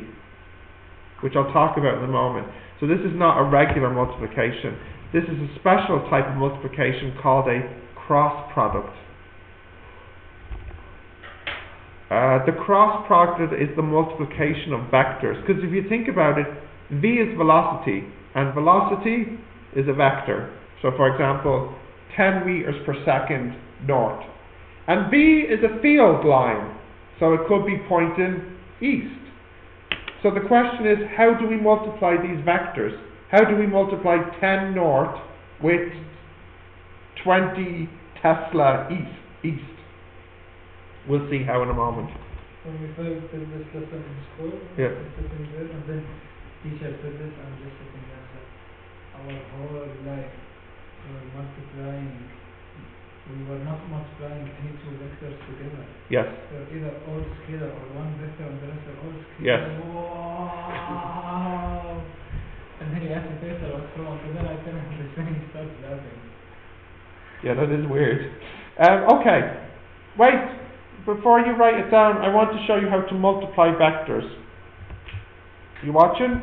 which I'll talk about in a moment. So this is not a regular multiplication. This is a special type of multiplication called a cross product. The cross product is the multiplication of vectors, because if you think about it, V is velocity, and velocity is a vector. So for example, 10 meters per second north. And B is a field line, so it could be pointing east. So the question is, how do we multiply these vectors? How do we multiply 10 north with 20 Tesla east? We'll see how in a moment. When we first did this lesson in school, Yeah. sitting there, and then teacher said this, and just sitting there, said, our whole life, we were not multiplying any two vectors together. Yes. They're either all scalar or one vector and the rest are all scalar. Yes. Wow! And then he asked the paper what's wrong, and then I tell him this, and he starts laughing. Yeah, that is weird. Okay. Wait. Before you write it down, I want to show you how to multiply vectors. You watching?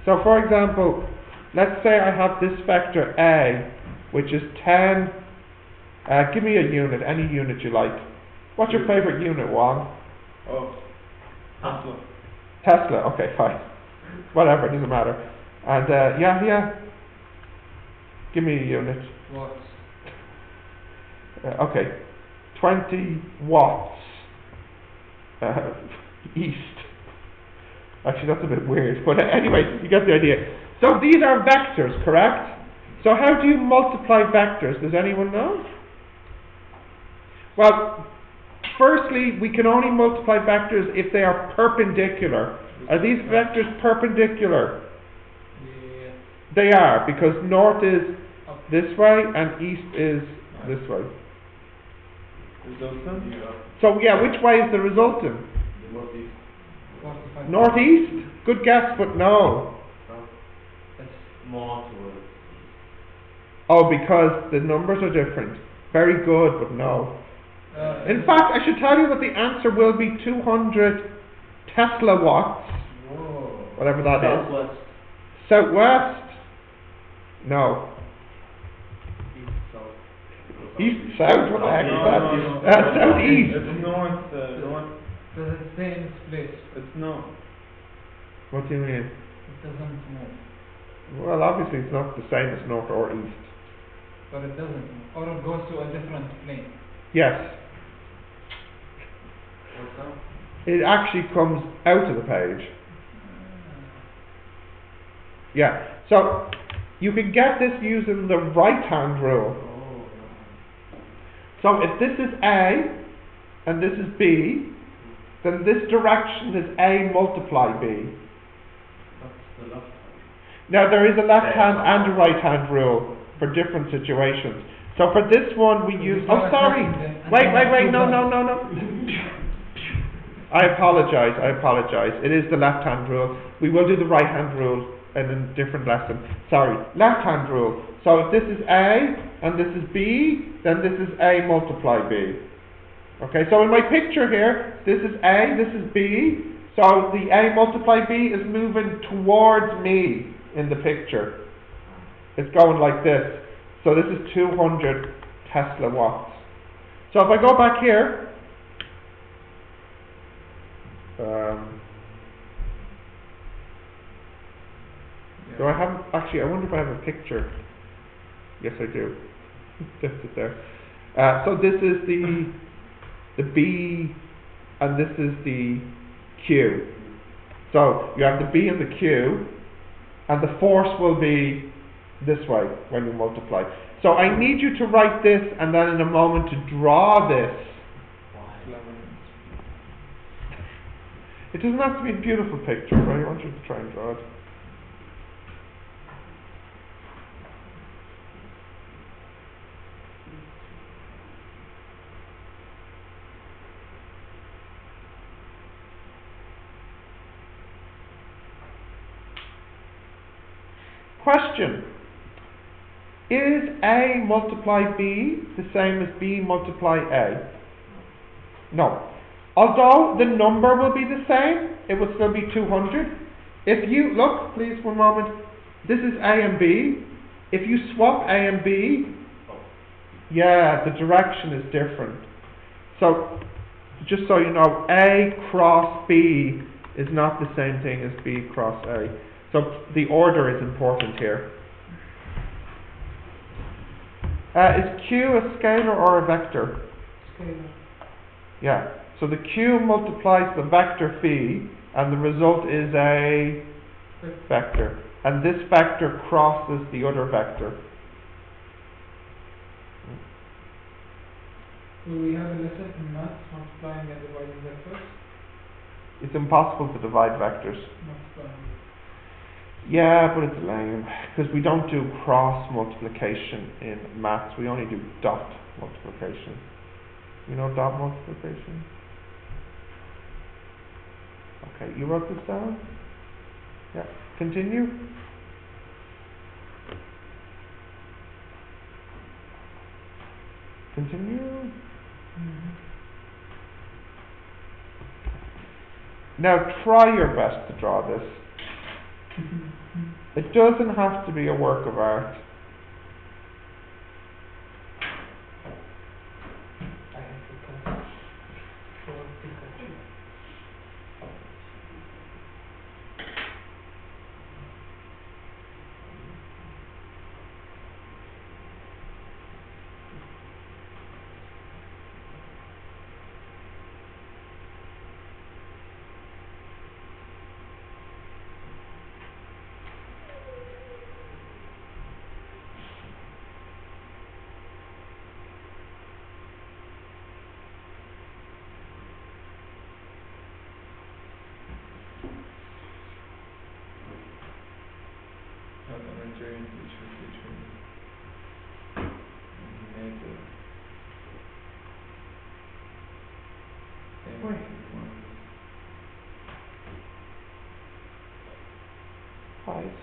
So for example, let's say I have this vector A, which is 10. Give me a unit, any unit you like. What's your favorite unit, Wong? Oh, Tesla. Tesla, okay, fine. Whatever, it doesn't matter. And yeah. Give me a unit. Watts. Okay. 20 watts. East. Actually, that's a bit weird. But anyway, you get the idea. So these are vectors, correct? So how do you multiply vectors? Does anyone know? Well, firstly, we can only multiply vectors if they are perpendicular. Are these vectors perpendicular? Yeah. They are, because north is this way and east is this way. Resultant? So yeah, which way is the resultant? Northeast. 45. Northeast? Good guess, but no. That's More towards. Oh, because the numbers are different. Very good, but no. In fact, I should tell you that the answer will be 200 Tesla watts, Whoa. whatever that is. Southwest. Southwest? No. East, south. East, south, what the heck is that? No. Southeast. It's north, north. Does it stay in its place? It's north. What do you mean? It doesn't move. Well, obviously it's not the same as north or east. But it doesn't move. Or it goes to a different plane. Yes. What's that? It actually comes out of the page. Yeah. So, you can get this using the right-hand rule. Oh, So if this is A, and this is B, then this direction is A multiply B. that's the left hand. Now there is a left hand and a right hand rule for different situations. So for this one we use, oh sorry, wait, no. I apologize. It is the left hand rule. We will do the right hand rule in a different lesson. Sorry, left hand rule. So if this is A and this is B, then this is A multiply B. Okay, so in my picture here, this is A, this is B. So the A multiply B is moving towards me in the picture. It's going like this. So this is 200 Tesla watts. So if I go back here, Do I have, actually, I wonder if I have a picture. Yes, I do. Just it there. So this is the B, and this is the Q. So you have the B and the Q, and the force will be this way when you multiply. So I need you to write this, and then in a moment to draw this. It doesn't have to be a beautiful picture, but I want you to try and draw it. Question. Is A multiply B the same as B multiply A? No. Although the number will be the same, it will still be 200. If you, look, please, one moment. This is A and B. If you swap A and B, yeah, the direction is different. So, just so you know, A cross B is not the same thing as B cross A. So, the order is important here. Is Q a scalar or a vector? Scalar. Yeah. So the Q multiplies the vector phi, and the result is a vector. And this vector crosses the other vector. Will we have a lesson in maths, multiplying and dividing vectors? It's impossible to divide vectors. Multiplying. Yeah, but it's lame, because we don't do cross multiplication in maths. We only do dot multiplication. You know dot multiplication? Okay, you wrote this down? Yeah. Continue. Continue. Now try your best to draw this. It doesn't have to be a work of art.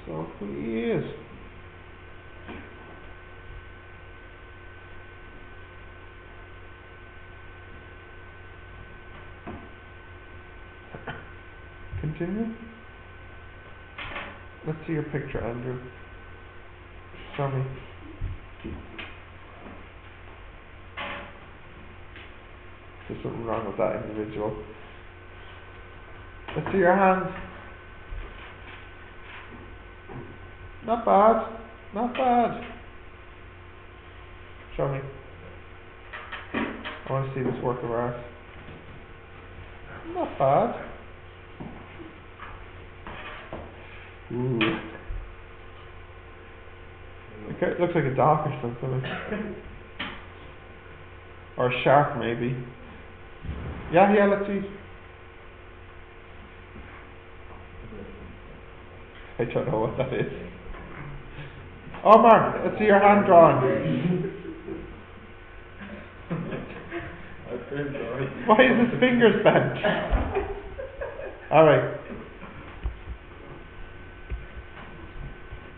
So please. Continue. Let's see your picture, Andrew. Show me. There's something wrong with that individual. Let's see your hand. Not bad. Not bad. Show me. I want to see this work of art. Not bad. Ooh. Okay, it looks like a dog or something. Or a shark, maybe. Yeah, let's see. I don't know what that is. Omar, let's see your hand drawn. Why is his fingers bent? Alright.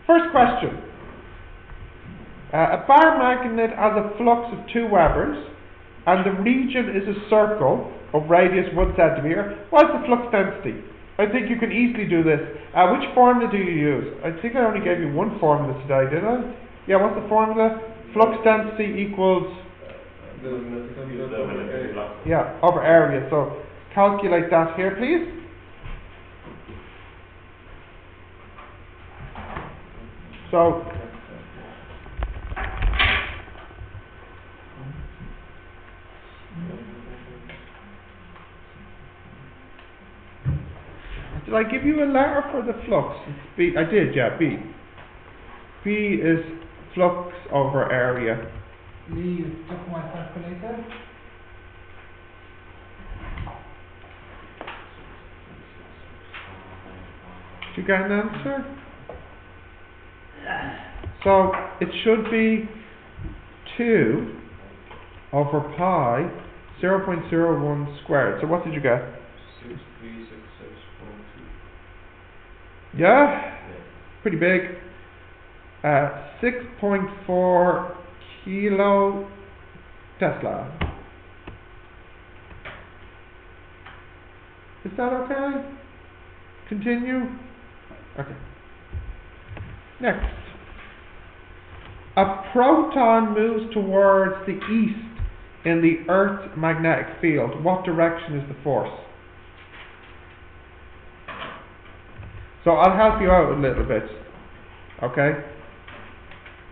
First question. A bar magnet has a flux of 2 Webers, and the region is a circle of radius 1 centimeter. What's the flux density? I think you can easily do this. Which formula do you use? I think I only gave you one formula today, did I? Yeah, what's the formula? Flux density equals... yeah, over area. So calculate that here, please. So, did I give you a letter for the flux? It's B. I did, yeah, B. B is flux over area. Lee, you took my calculator. Did you get an answer? So it should be 2 over pi 0.01 squared. So what did you get? 63666.2. Yeah? Pretty big. 6.4 kilo Tesla. Is that okay? Continue? Okay. Next. A proton moves towards the east in the Earth's magnetic field. What direction is the force? So I'll help you out a little bit. Okay?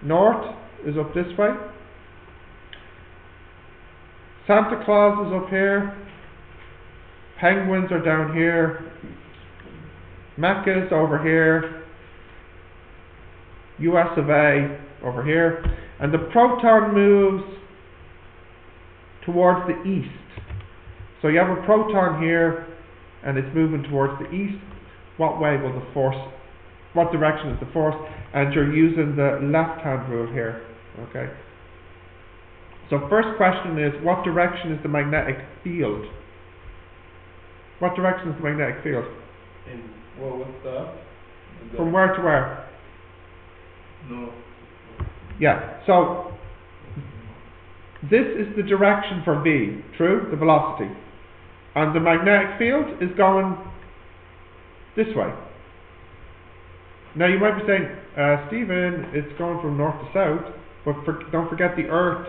North is up this way. Santa Claus is up here. Penguins are down here. Mecca is over here. US of A over here. And the proton moves towards the east. So you have a proton here and it's moving towards the east. What way will the force, what direction is the force? And you're using the left hand rule here. Okay. So first question is, what direction is the magnetic field? What direction is the magnetic field? What's that? From where to where? No. Yeah, so this is the direction for V, true? The velocity. And the magnetic field is going this way. Now you might be saying, Stephen, it's going from north to south, but don't forget the Earth.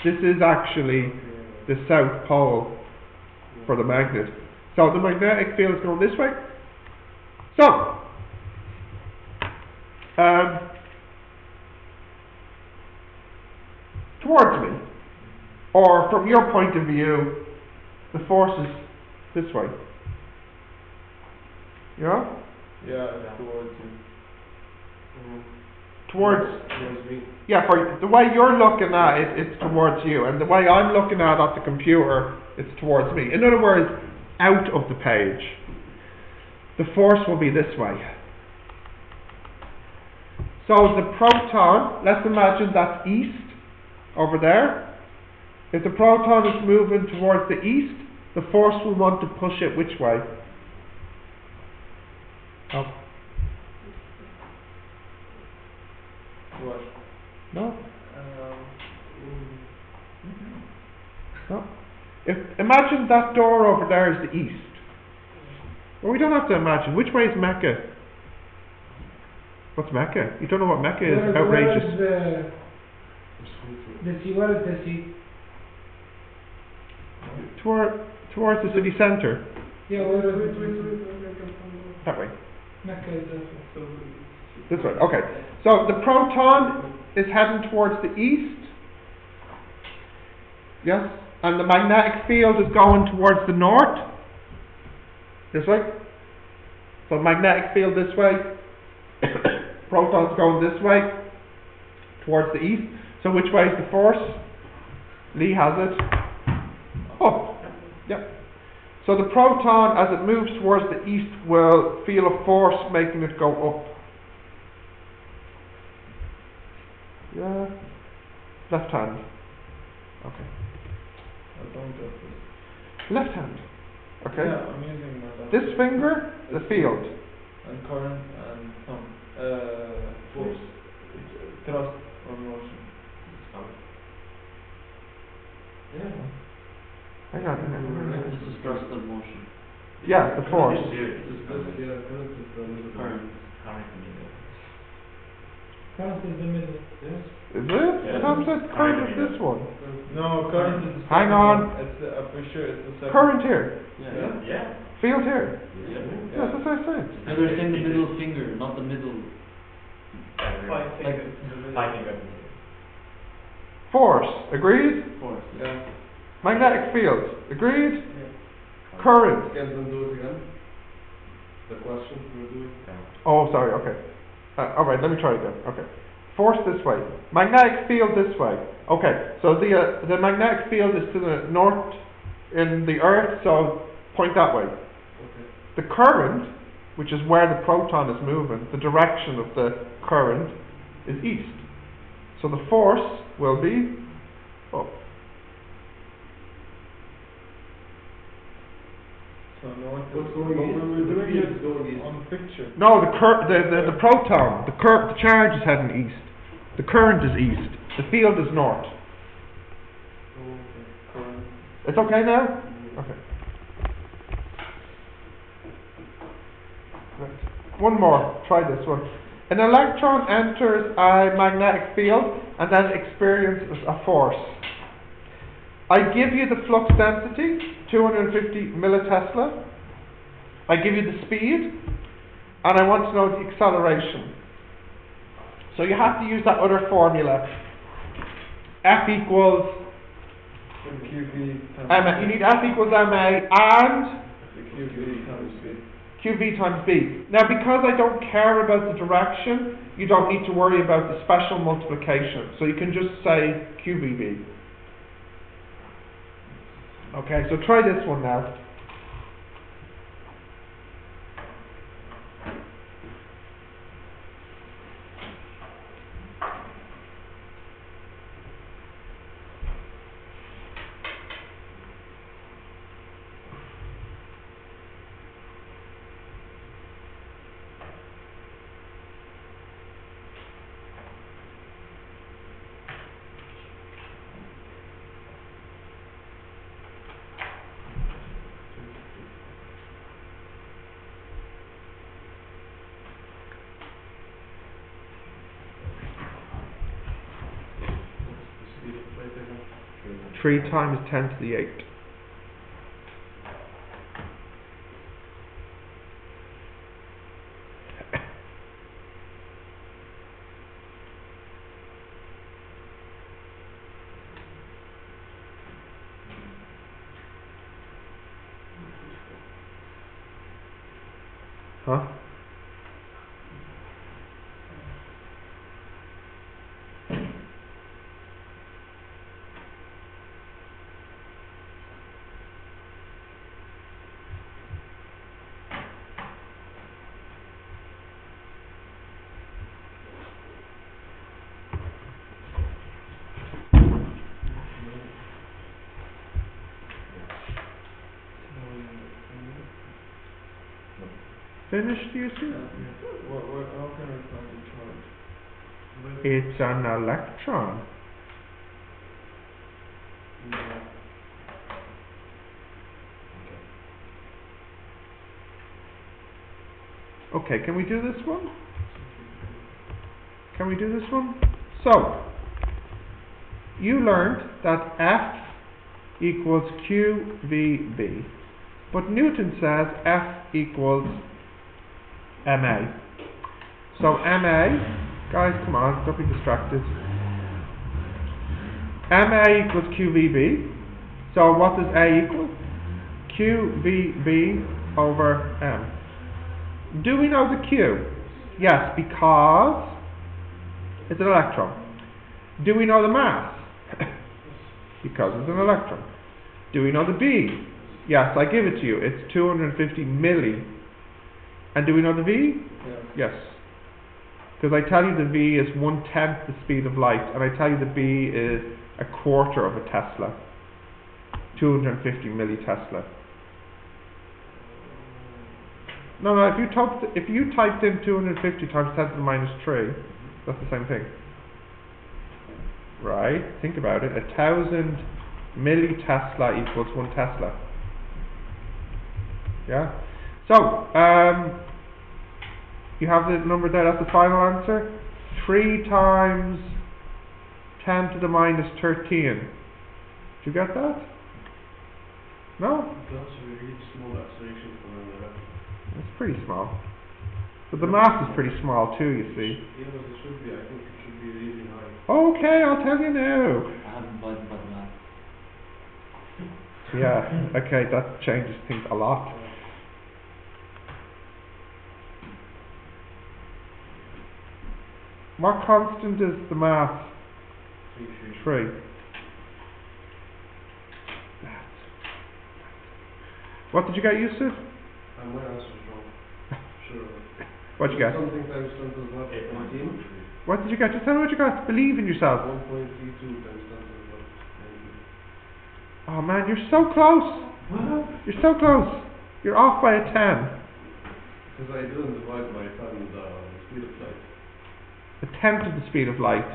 This is actually the south pole for the magnet. So the magnetic field is going this way. So, towards me, or from your point of view, the force is this way. Yeah? Yeah, towards you. Towards me. yeah, for the way you're looking at it, it's towards you, and the way I'm looking at the computer, it's towards me. In other words, out of the page. The force will be this way. So the proton, let's imagine that's east, over there. If the proton is moving towards the east, the force will want to push it which way? Oh. What? No? No? Imagine that door over there is the east. Well, we don't have to imagine. Which way is Mecca? What's Mecca? You don't know what Mecca is? Outrageous. Where is the sea? Towards the city centre. Yeah, where is it? That way. Mecca is this way. This way. Okay. So the proton is heading towards the east. Yes? And the magnetic field is going towards the north. This way. So magnetic field this way. Proton's going this way. Towards the east. So which way is the force? Lee has it. Up. Yep. So the proton, as it moves towards the east, will feel a force making it go up. Yeah. Left hand. Okay. I don't get this. Left hand. Okay. Yeah, I'm using my left. This finger, the field. And current and thumb. Force. Thrust or motion. Yeah. Hang on. This is thrust of motion. Yeah, the force. Current is the middle. Is it? How said current is this one? No, current is the Hang second on. one. It's the, I'm pretty sure it's the second. Current here. Yeah. Field here. Yeah. Yes, that's what I said. And they're saying the middle finger, not the middle. Force, agreed? Force. Yeah. Magnetic field, agreed? Current. Can you do it again? The question we're doing? Oh, sorry, okay. Alright, let me try again. Okay. Force this way. Magnetic field this way. Okay, so the magnetic field is to the north in the Earth, so point that way. Okay. The current, which is where the proton is moving, the direction of the current is east. So the force will be up. So no one What's can, going but east? when we're The doing field it is going east. on picture. No, the proton, the charge is heading east. The current is east. The field is north. Okay. Current. It's okay now? Okay. Right. One more. Try this one. An electron enters a magnetic field and then experiences a force. I give you the flux density, 250 millitesla. I give you the speed, and I want to know the acceleration. So you have to use that other formula. F equals QV times ma. You need F equals ma and QV times B. QV times B. Now, because I don't care about the direction, you don't need to worry about the special multiplication. So you can just say QVB. Okay, so try this one now. The speed of light again? 3 times 10 to the 8. Huh? Finished, you see? How can I find the charge? It's an electron. Okay, can we do this one? Can we do this one? So, you learned that F equals QVB, but Newton says F equals MA. So MA, guys, come on, don't be distracted. MA equals QVB. So what does A equal? QVB over M. Do we know the Q? Yes, because it's an electron. Do we know the mass? Because it's an electron. Do we know the B? Yes, I give it to you. It's 250 milli. And do we know the V? Yes. Because I tell you the V is 1/10 the speed of light, and I tell you the B is 1/4 of a Tesla. 250 millitesla. No, if you typed in 250 times 10 to the minus 3, that's the same thing. Right? Think about it. 1,000 millitesla equals 1 Tesla. Yeah? So, you have the number there, that's the final answer. 3 times 10 to the minus 13. Did you get that? No? That's a really small acceleration for an electron. It's pretty small. But the mass is pretty small too, you see. Yeah, but it should be, I think it should be really high. Okay, I'll tell you now. I haven't applied by the math. Yeah, okay, that changes things a lot. What constant is the mass? 3. What did you get, Yusuf? My answer's wrong. Sure. What did you get? Something times 10 to the power 18. What did you get? Just tell me what you got. Believe in yourself. 1.32 times 10 to the power 19. Oh man, you're so close. You're so close. You're off by a 10. Because I didn't divide by 10 the speed of light. A tenth of the speed of light.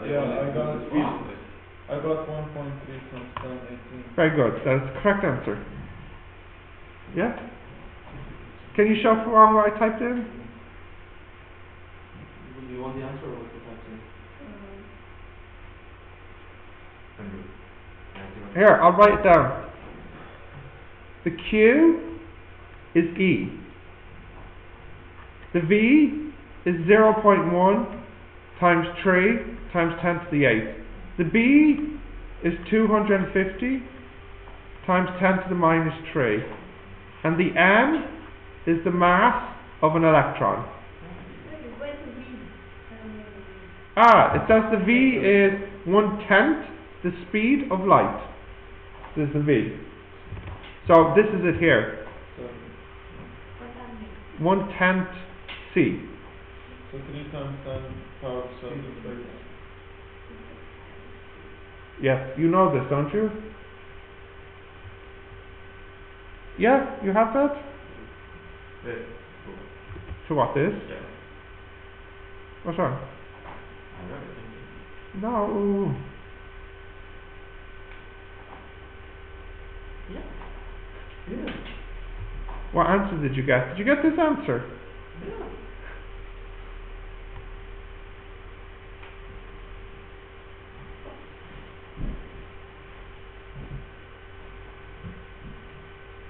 Yeah, I got the speed of light. I got 1.3 times 10, 18. Very good. That is the correct answer. Yeah? Can you show for all what I typed in? Do you want the answer or what's the type Here, I'll write it down. The Q is E. The V is 0.1 times 3 times 10 to the 8. The B is 250 times 10 to the minus 3. And the M is the mass of an electron. It says the V is 1/10 the speed of light. This is the V. So this is it here. 1/10 C. So 3 times 10 power 7. Yes, you know this, don't you? Yeah, you have that? So what this? What's wrong? No. Yeah. What answer did you get? Did you get this answer? Yeah.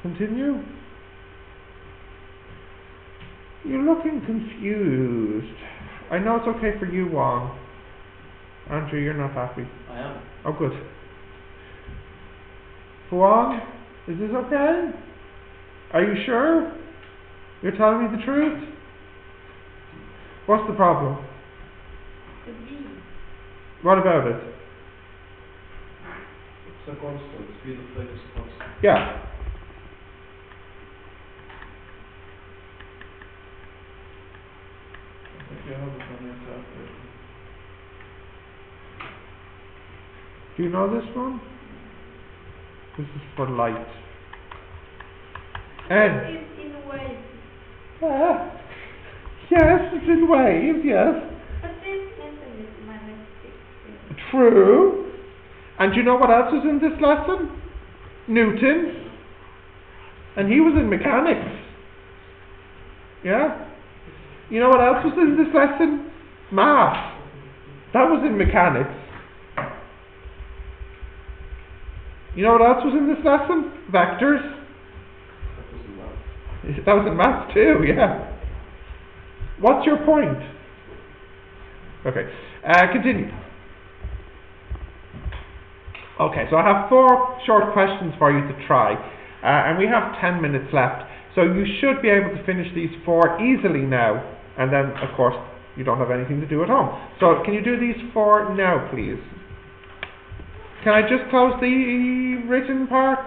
Continue. You're looking confused. I know it's okay for you, Wong. Andrew, you're not happy. I am. Oh, good. Wong, is this okay? Are you sure? You're telling me the truth? What's the problem? The V. What about it? It's a constant. Speed of light is a constant. Yeah. If you have it on your calculator. Do you know this one? This is for light. Ed. It's in waves. Yes, it's in waves, yes. But this lesson is minus 6. True. And do you know what else was in this lesson? Newton. And he was in mechanics. Yeah? You know what else was in this lesson? Math. That was in mechanics. You know what else was in this lesson? Vectors. That was in math too, yeah. What's your point? Okay, continue. Okay, so I have 4 short questions for you to try, and we have 10 minutes left. So you should be able to finish these 4 easily now, and then, of course, you don't have anything to do at home. So can you do these 4 now, please? Can I just close the written part?